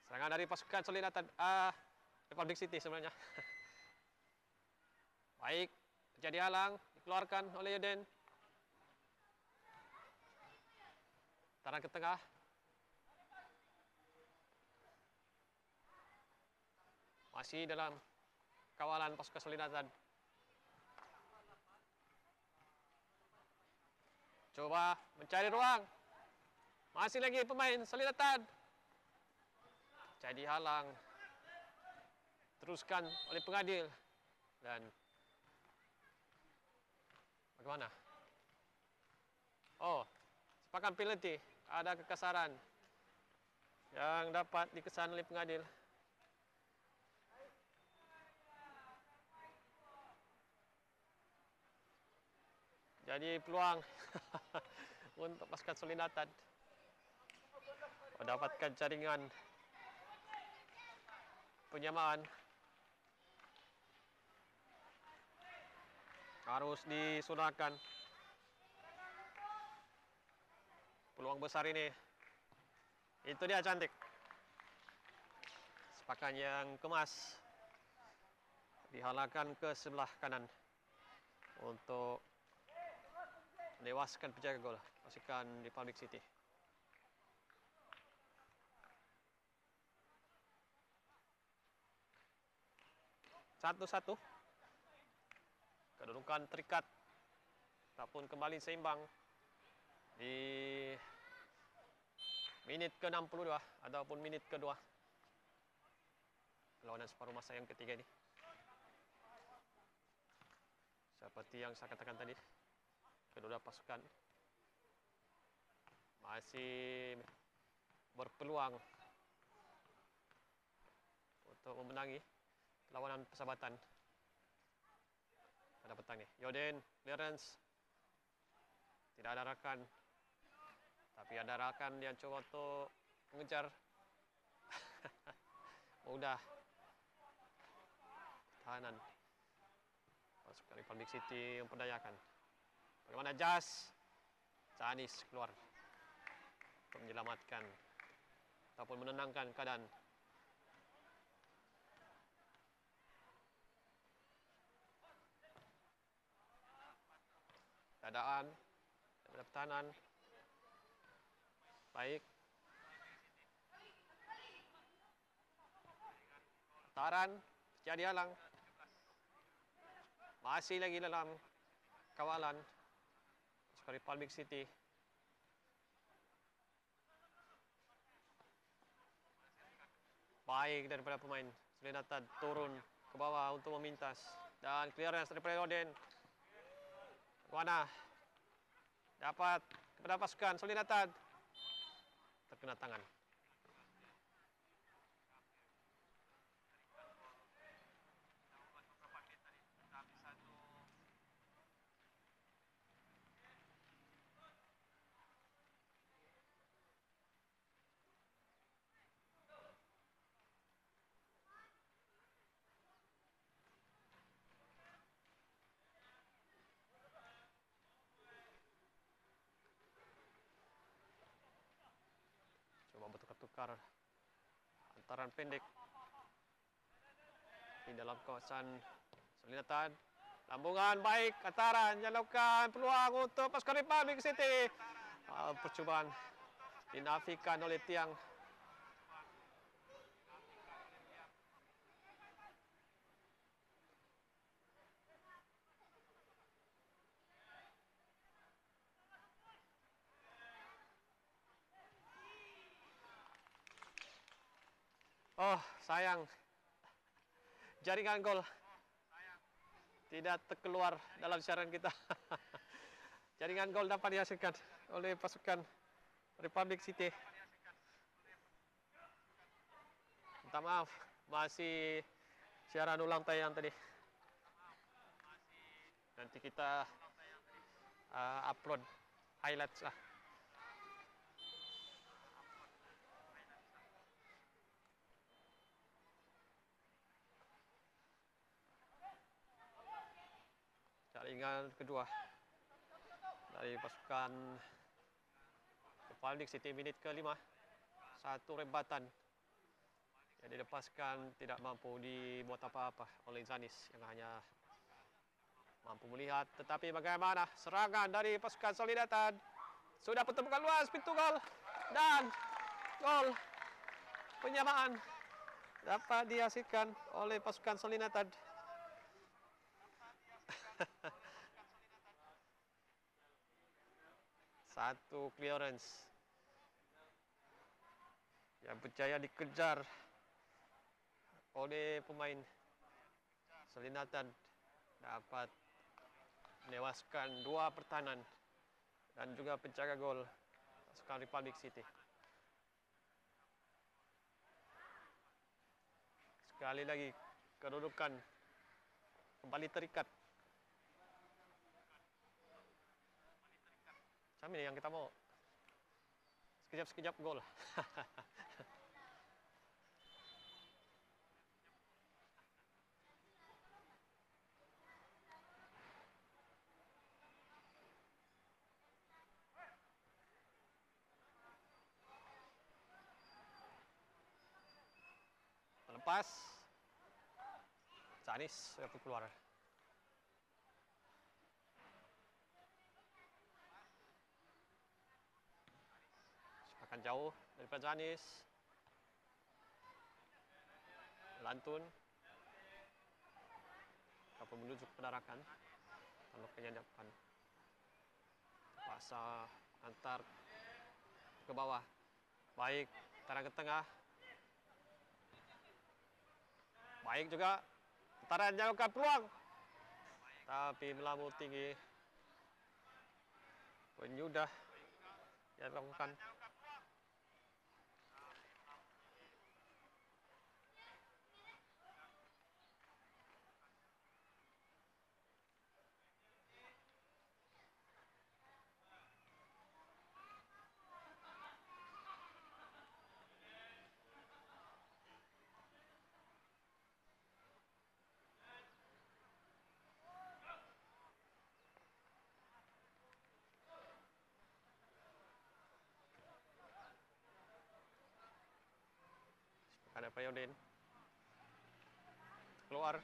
Serangan dari pasukan Solinatan Republic City sebenarnya. Baik, terjadi halang, dikeluarkan oleh Yoden. Taran ke tengah. Masih dalam kawalan pasukan Solinatan. Coba mencari ruang. Masih lagi pemain Solinatan. Jadi halang. Teruskan oleh pengadil. Dan bagaimana? Oh, sepakan penalti. Ada kekasaran yang dapat dikesan oleh pengadil. Jadi peluang untuk pasukan Solinatan mendapatkan jaringan penyamaan. Harus disunahkan. Peluang besar ini. Itu dia cantik. Sepakan yang kemas dihalangkan ke sebelah kanan untuk menewaskan penjaga gol pasukan Republic City. Satu-satu. Kedudukan terikat ataupun kembali seimbang di minit ke-62 ataupun minit kedua perlawanan separuh masa yang ketiga ini. Seperti yang saya katakan tadi, kedua pasukan masih berpeluang untuk memenangi perlawanan persahabatan pada petang ini. Yoden, clearance. Tidak ada rakan. Tapi ada rakan yang coba untuk mengejar. Mudah. Tahanan. Pasukan Republic City memperdayakan. Bagaimana Jas? Zanis keluar untuk menyelamatkan ataupun menenangkan keadaan. Keadaan daripada pertahanan baik. Taran jadi halang. Masih lagi dalam kawalan pasukan Republic City. Baik daripada pemain Selinatan turun ke bawah untuk memintas. Dan clearance daripada Yoden. Mana dapat kepada pasukan Selinatan. Terkena tangan. Coba bertukar-tukar antaran pendek di dalam kawasan Selinatan. Lambungan baik, antaran yang lakukan peluang untuk pasukan Republic City. Percubaan dinafikan oleh tiang. Oh, sayang. Jaringan gol tidak terkeluar dalam siaran kita. Jaringan gol dapat dihasilkan oleh pasukan Republic City. Minta maaf, masih siaran ulang tayang tadi. Nanti kita upload highlights lah. Jaringan kedua dari pasukan Republic City minit ke-5. Satu rebatan yang dilepaskan tidak mampu dibuat apa-apa oleh Zanis yang hanya mampu melihat. Tetapi bagaimana serangan dari pasukan Selinatan. Sudah pertemukan luas pintu gol. Dan gol penyamaan dapat dihasilkan oleh pasukan Selinatan. Satu clearance yang berjaya dikejar oleh pemain Selinatan, dapat menewaskan dua pertahanan dan juga penjaga gol pasukan Republic City. Sekali lagi kedudukan kembali terikat. Macam ini yang kita mau. Sekejap-sekejap gol. Lepas. Zanis sudah pun keluar. Akan jauh daripada Zanis. Lantun. Apa menuju ke penarakan. Tampaknya depan. Paksa antar ke bawah. Baik, tarang ke tengah. Baik juga. Putaran jauhkan peluang. Tapi melambung tinggi. Penyudah yang dilakukan. Ada Payodin. Keluar.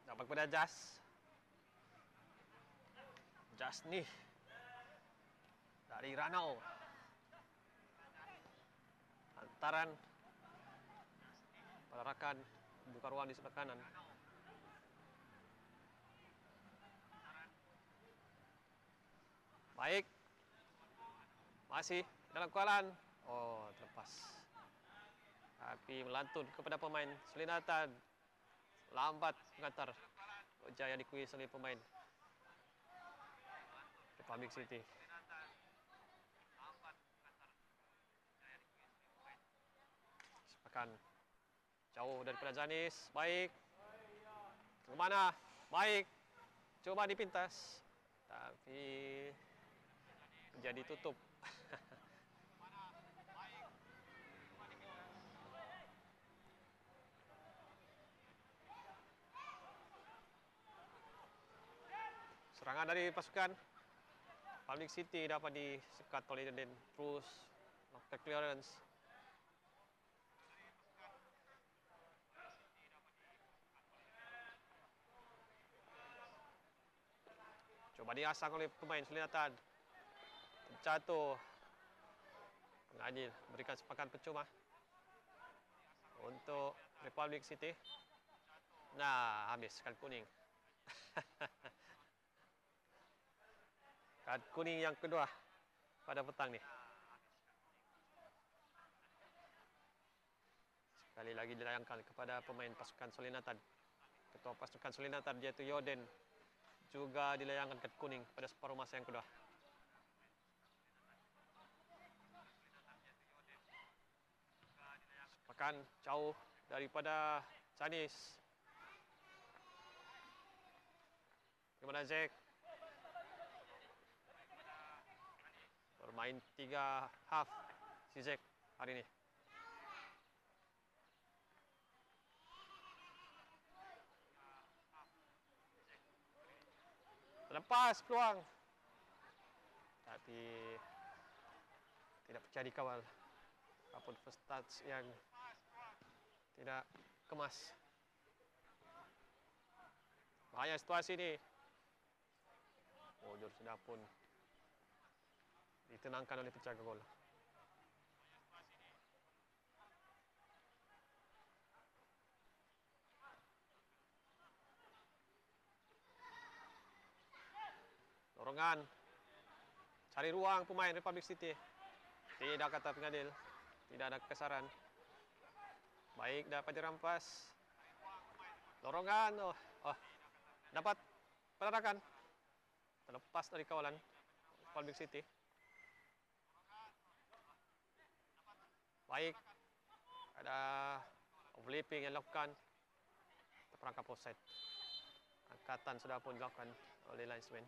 Dapat kepada Jas. Jas nih. Dari Ranau. Antaran. Penarakan. Buka ruang di sebelah kanan. Baik. Masih dalam kawalan. Oh, terlepas. Tapi melantun kepada pemain Sulinatan. Lambat mengantar. Jaya dikuis oleh pemain Republic City. Akan jauh daripada Zanis. Baik. Ke mana? Baik. Coba dipintas. Tapi menjadi tutup. Serangan dari pasukan Republic City dapat disekat oleh Deden. Terus melakukan clearance. Coba diasang oleh pemain Sulinatan. Terjatuh. Pengadil berikan sepakan percuma untuk Republic City. Nah, habis kad kuning. Kad kuning yang kedua pada petang ni. Sekali lagi dilayangkan kepada pemain pasukan Sulinatan. Ketua pasukan Sulinatan iaitu Yoden juga dilayangkan kad kuning pada separuh masa yang kedua. Sepakan jauh daripada Zanis. Kepada Zek. Bermain 3 half si Zek hari ini. Lepas peluang. Tapi tidak percaya dikawal. Apapun first touch yang tidak kemas. Bahaya situasi ini. Oh, jurus sudah pun ditenangkan oleh penjaga gol. Dorongan. Cari ruang pemain Republic City. Tidak kata pengadil. Tidak ada kesaran. Baik, dapat dirampas. Dorongan. Oh. Dapat penarakan. Terlepas dari kawalan Republic City. Baik. Ada overlapping yang dilakukan. Terperangkap offside. Angkatan sudah pun dilakukan oleh linesman.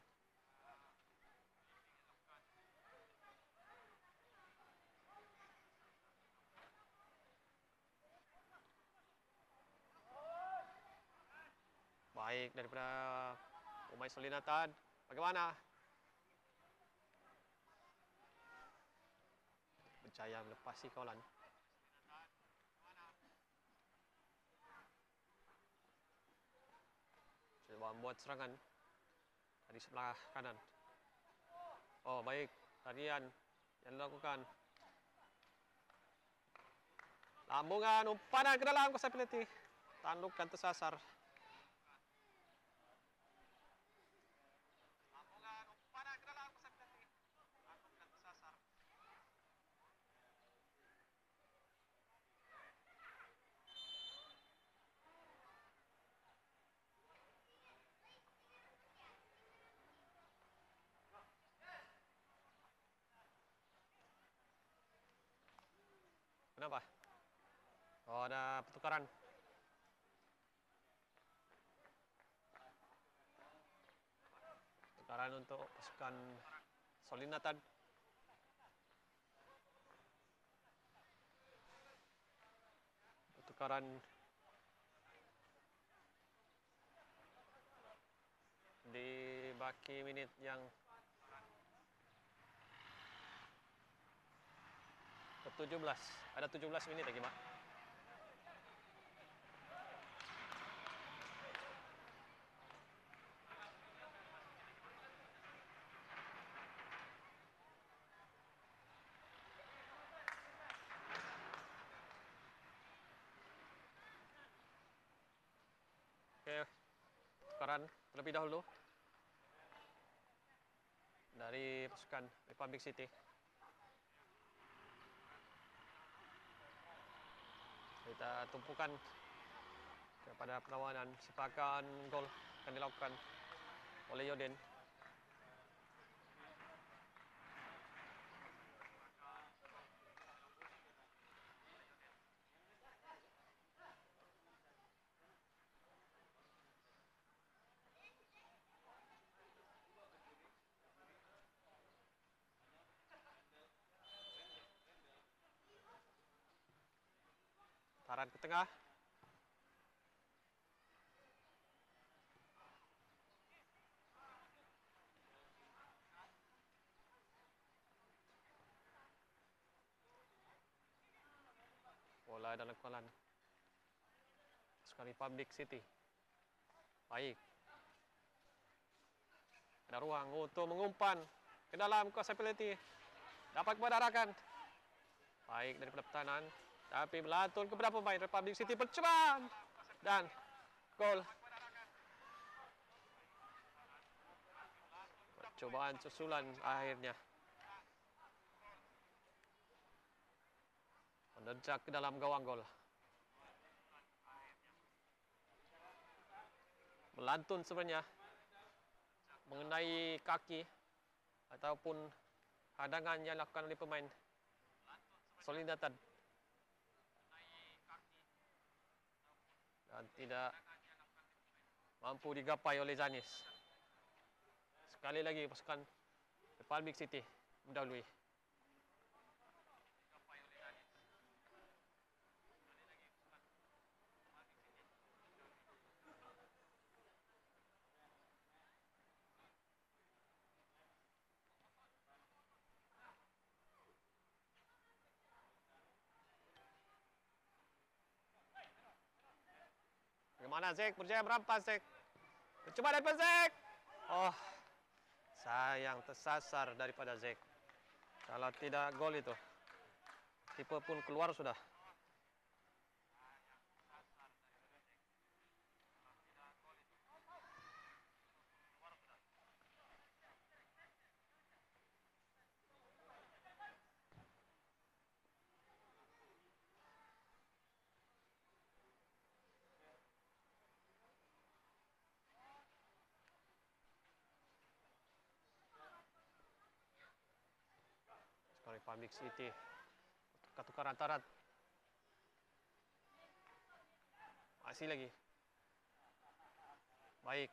Baik daripada pemain Solinatan. Bagaimana? Berjaya melepasi kawalan. Coba membuat serangan dari sebelah kanan. Oh, baik. Tarian yang dilakukan. Lambungan, umpanan ke dalam kosa penalti. Tandukan tersasar. Lambungan, umpanan ke dalam kosa penalti. Tandukan tersasar. Kenapa? Oh, ada pertukaran. Pertukaran untuk pasukan Solinatan. Pertukaran di baki minit yang ke-17. Ada 17 minit lagi, Mak. Oke, pertukaran terlebih dahulu dari pasukan Republic City. Kita tumpukan kepada perlawanan. Sepakan gol akan dilakukan oleh Yoden. Taran ke tengah. Bola dalam kawalan pasukan Republic City. Baik. Ada ruang untuk mengumpan ke dalam kuasa penalti. Dapat kepada baik daripada pertahanan. Tapi melantun kepada pemain Republic City. Percobaan. Dan gol. Percobaan susulan akhirnya. Menerjak ke dalam gawang gol. Melantun sebenarnya. Mengenai kaki. Ataupun hadangan yang dilakukan oleh pemain Solinatan. Dan tidak mampu digapai oleh Zanis. Sekali lagi pasukan Republic City mendahului. Bagaimana Zek? Berjaya merampas Zek. Coba daripada Zek. Oh, sayang tersasar daripada Zek. Kalau tidak gol itu, kiper pun keluar sudah. Republic City. Tukar antara. Masih lagi. Baik.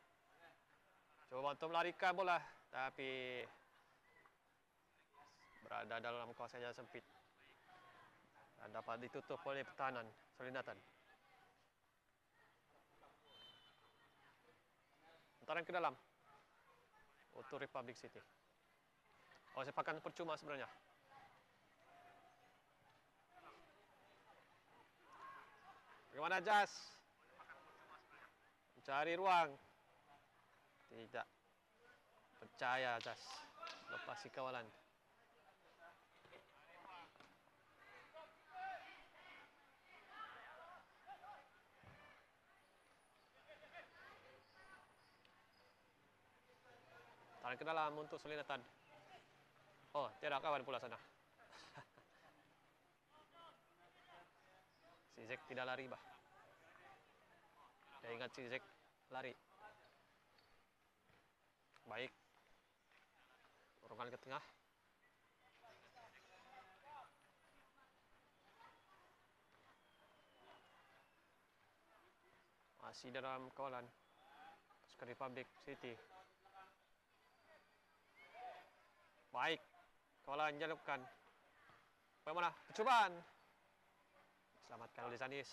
Coba untuk melarikan bola. Tapi berada dalam kawasan yang sempit. Dan dapat ditutup oleh pertahanan Solinatan. Putaran ke dalam untuk Republic City. Oh, sepakan percuma sebenarnya. Bagaimana Jas? Mencari ruang. Tidak percaya Jas. Lepasi kawalan. Tarik ke dalam untuk Sulinatan. Oh, tiada kawan pula sana. Si Zek tidak lari, bah. Dia ingat si Zek lari. Baik. Urungan ke tengah. Masih dalam kawalan. Pasukan Republic City. Baik. Kawalan jalupkan. Bagaimana? Percobaan. Selamatkan oleh Zanis.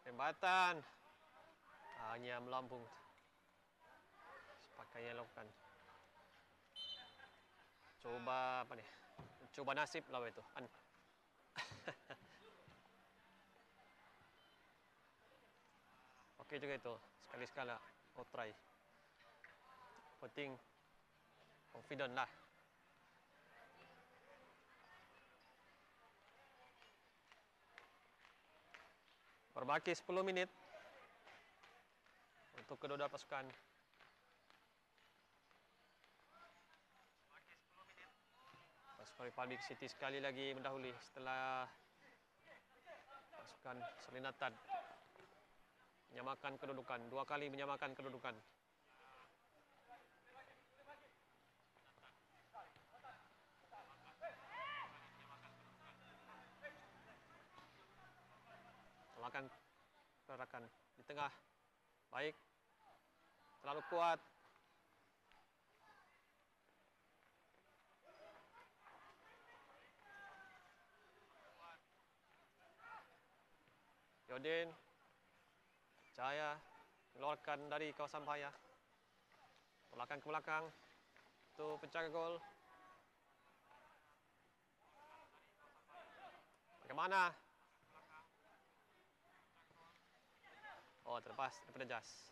Tembakan. Hanya melambung. Sepakainya lakukan. Coba apa nih? Coba nasib lah itu. Oke juga itu. Sekali-sekala. Oh, try. Penting. Confident lah. Berbaki 10 menit. Untuk kedua pasukan. Pasukan Republic City sekali lagi mendahului setelah pasukan Sulinatan menyamakan kedudukan. 2 kali menyamakan kedudukan. Semakan pergerakan di tengah. Baik. Terlalu kuat. Yodin. Jaya. Keluarkan dari kawasan bahaya. Belakang ke belakang. Itu penjaga gol. Bagaimana? Oh, terlepas daripada Jas.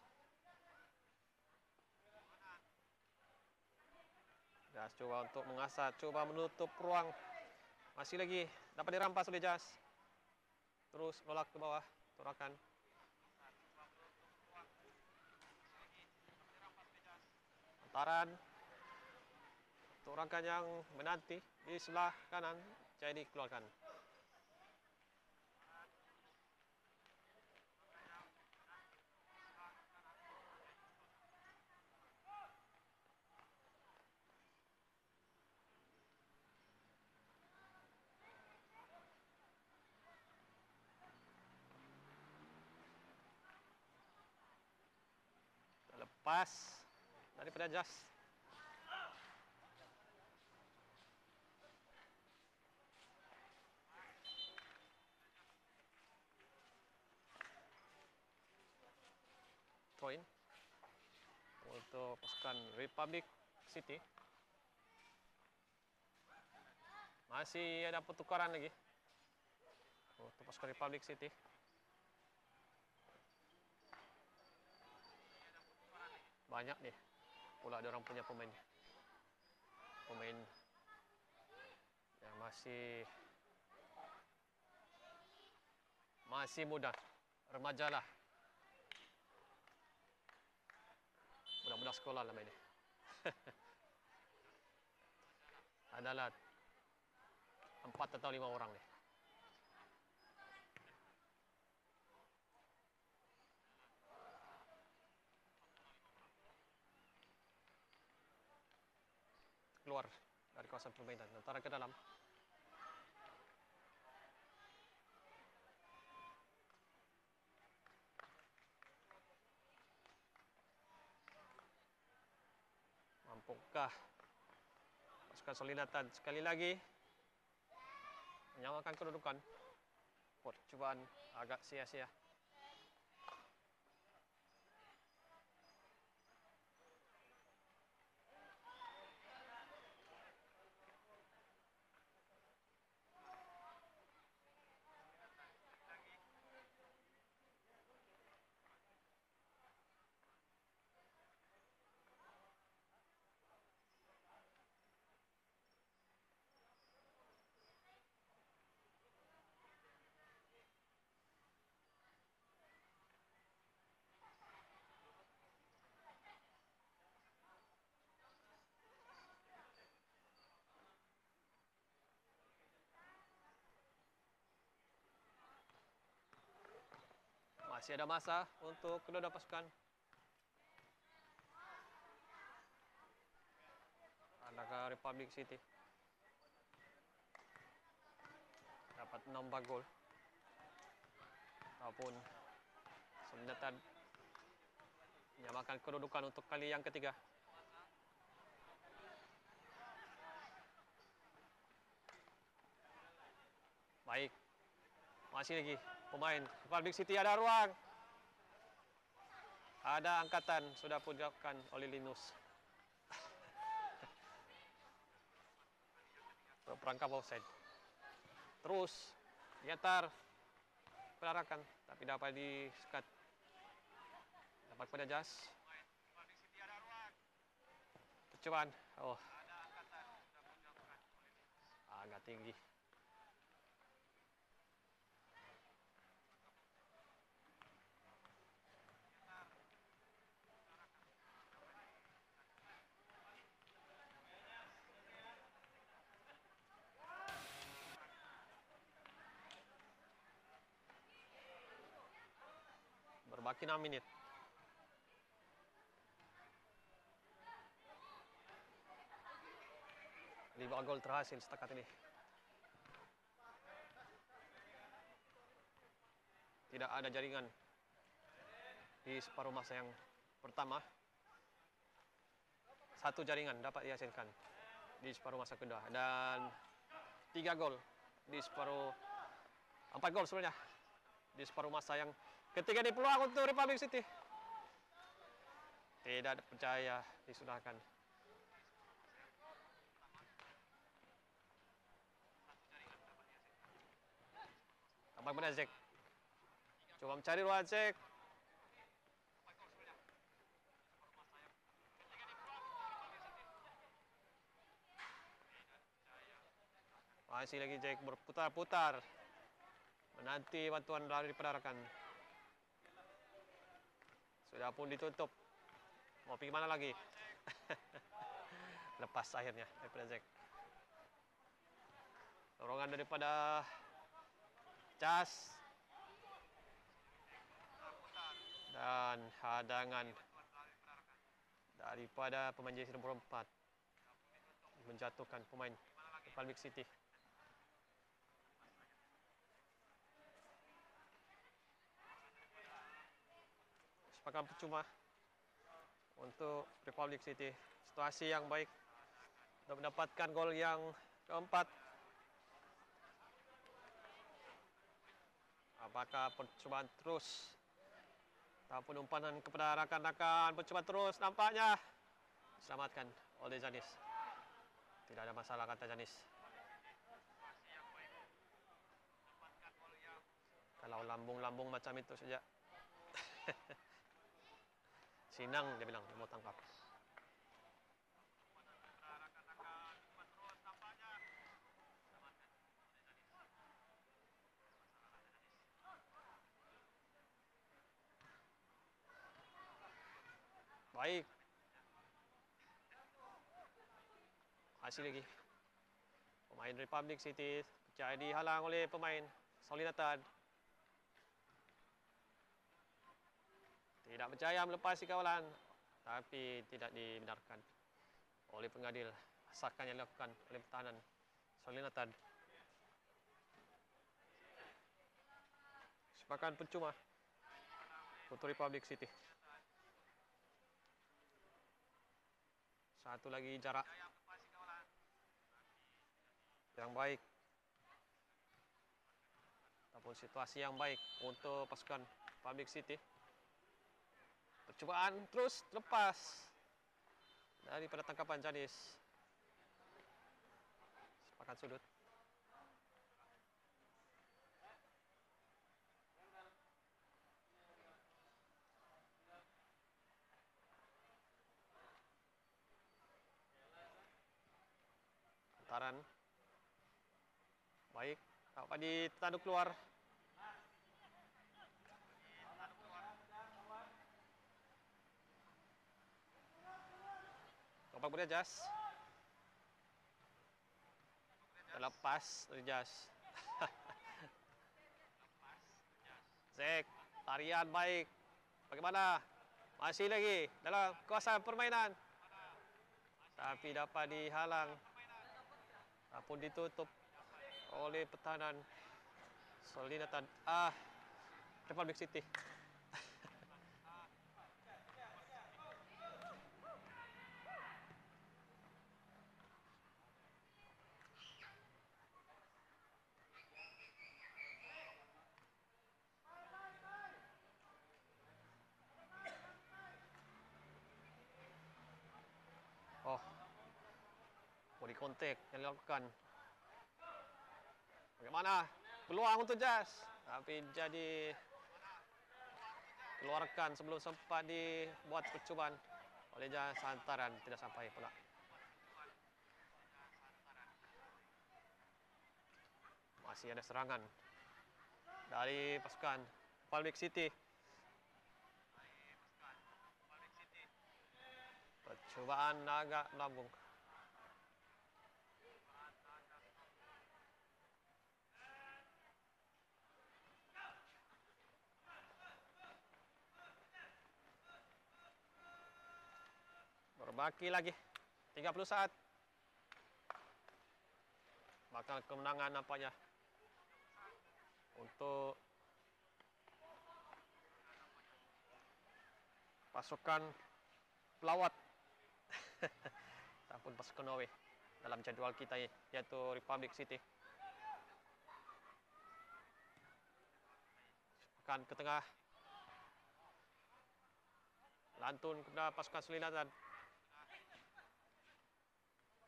Jas coba untuk mengasah, coba menutup ruang. Masih lagi dapat dirampas oleh Jas. Terus nolak ke bawah, turakan. Antaran. Turakan yang menanti di sebelah kanan, jadi keluarkan. Lepas daripada Jas. Throw-in untuk pasukan Republic City. Masih ada pertukaran lagi untuk pasukan Republic City. Banyak nih pula ada orang punya pemain yang masih muda, remaja lah, budak-budak sekolah lah mainnya. Adalah 4 atau 5 orang nih. Keluar dari kawasan permainan, antara ke dalam. Mampukah pasukan Solinatan sekali lagi menyamakan kedudukan? Percobaan agak sia-sia. Masih ada masa untuk kedua pasukan. Adakah Republic City dapat menambah gol? Ataupun Solinatan menyamakan kedudukan untuk kali yang ketiga. Baik. Masih lagi pemain Republic City ada ruang. Ada angkatan sudah pun dilakukan oleh Linus. Perangkap offside. Terus diantar penarakan tapi dapat disekat. Dapat pada jas. Percobaan. Oh. Agak tinggi. Berbaki 6 menit. Lima gol terhasil setakat ini. Tidak ada jaringan di separuh masa yang pertama. Satu jaringan dapat dihasilkan di separuh masa kedua. Dan 3 gol di separuh, 4 gol sebenarnya di separuh masa yang ketiga. Di peluang untuk Republic City. Tidak percaya, disudahkan. Tampak benar Zek. Coba mencari ruang Zek. Masih lagi Jack berputar-putar menanti bantuan dari penarakan. Sudah pun ditutup. Mau pergi mana lagi? Lepas akhirnya daripada Jack. Dorongan daripada Cas. Dan hadangan daripada pemain jersey nomor 4 menjatuhkan pemain Republic City. Sepakan percuma untuk Republic City. Situasi yang baik untuk mendapatkan gol yang keempat. Apakah percobaan terus ataupun umpanan kepada rakan-rakan? Percobaan terus nampaknya diselamatkan oleh Janis. Tidak ada masalah kata Janis. Kalau lambung-lambung macam itu saja. Sinang dia bilang, dia mau tangkap. Baik. Masih lagi. Pemain Republic City jadi dihalang oleh pemain Solinatan. Tidak percaya melepasi kawalan, tapi tidak dibenarkan oleh pengadil. Asalkan yang dilakukan oleh pertahanan Solinatan. Sepakan percuma untuk Republic City. Satu lagi jarak yang baik ataupun situasi yang baik untuk pasukan Republic City. Percubaan terus lepas daripada tangkapan Janis. Sepakan sudut. Antaran baik, dapat ditanduk keluar. Topak boleh Jas. Terlepas dari Jas. Zek, tarian baik. Bagaimana? Masih lagi dalam kawasan permainan. Tapi dapat dihalang. Ataupun ditutup oleh pertahanan Solinatan Republic City. Oh, body contact yang dilakukan. Bagaimana? Peluang untuk Jas. Tapi jadi keluarkan sebelum sempat dibuat percubaan oleh Jas. Hantaran tidak sampai pula. Masih ada serangan dari pasukan Republic City. Percubaan agak melambung. Berbaki lagi 30 saat. Bakal kemenangan nampaknya untuk pasukan pelawat ataupun pasukan Norway dalam jadual kita yaitu Republic City. Akan ke tengah. Lantun kepada pasukan Selindatan.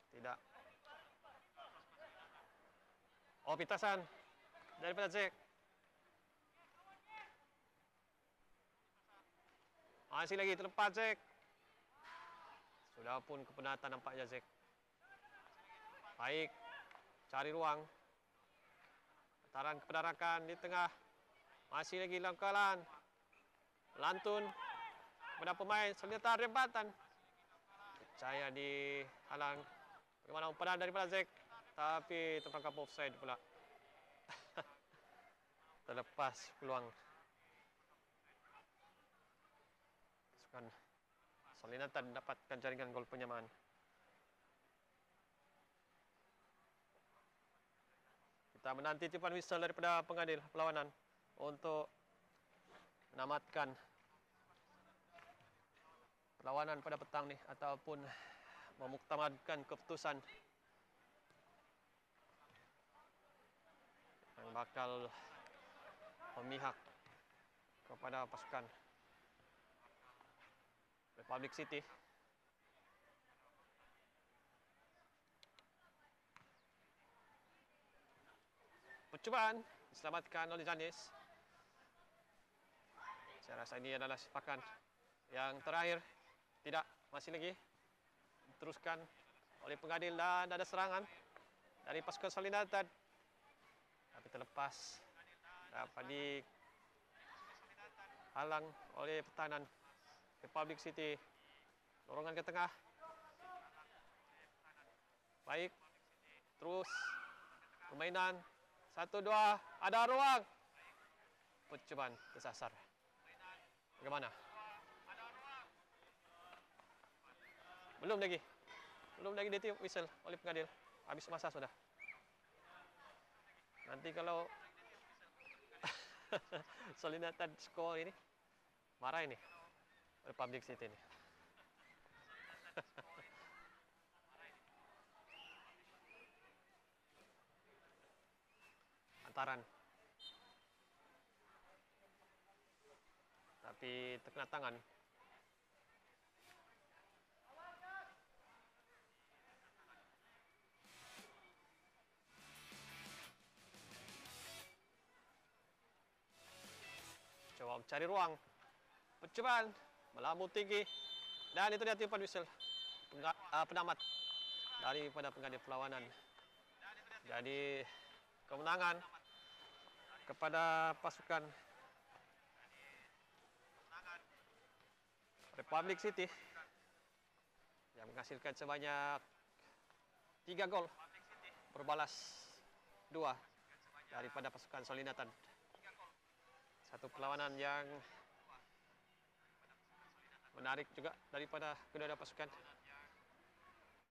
Tidak. Oh, pintasan daripada Zek. Masih lagi terlepas Zek. Sudah pun kepenatan nampaknya Zek. Baik. Cari ruang. Antaran kepada rakan di tengah. Masih lagi langkalan. Lantun kepada pemain Selindatan rebatan. Percaya dihalang. Bagaimana umpan daripada Zek. Tapi tertangkap offside pula. Terlepas peluang. Pasukan Selindatan dapatkan jaringan gol penyamaan. Kita menanti tiupan whistle daripada pengadil perlawanan untuk menamatkan perlawanan pada petang ni ataupun memuktamadkan keputusan yang bakal memihak kepada pasukan Republic City. Percubaan diselamatkan oleh Janis. Saya rasa ini adalah sepakan yang terakhir. Tidak, masih lagi diteruskan oleh pengadil dan ada serangan dari pasukan Selindatan. Tapi terlepas dapat dihalang oleh pertahanan Republic City. Dorongan ke tengah. Baik. Terus permainan 1-2, ada ruang. Percubaan tersasar. Bagaimana? Belum lagi ditiup whistle oleh pengadil. Habis masa sudah. Nanti kalau Selindatan skor ini, marah ini Republic City ini. lantaran. Tapi terkena tangan. Coba mencari ruang. Percobaan melambung tinggi. Dan itu dia tiupan whistle penamat daripada pengganti perlawanan. Jadi kemenangan kepada pasukan Republic City yang menghasilkan sebanyak 3 gol berbalas 2 daripada pasukan Seoul-Linatan. Satu perlawanan yang menarik juga daripada kedua pasukan.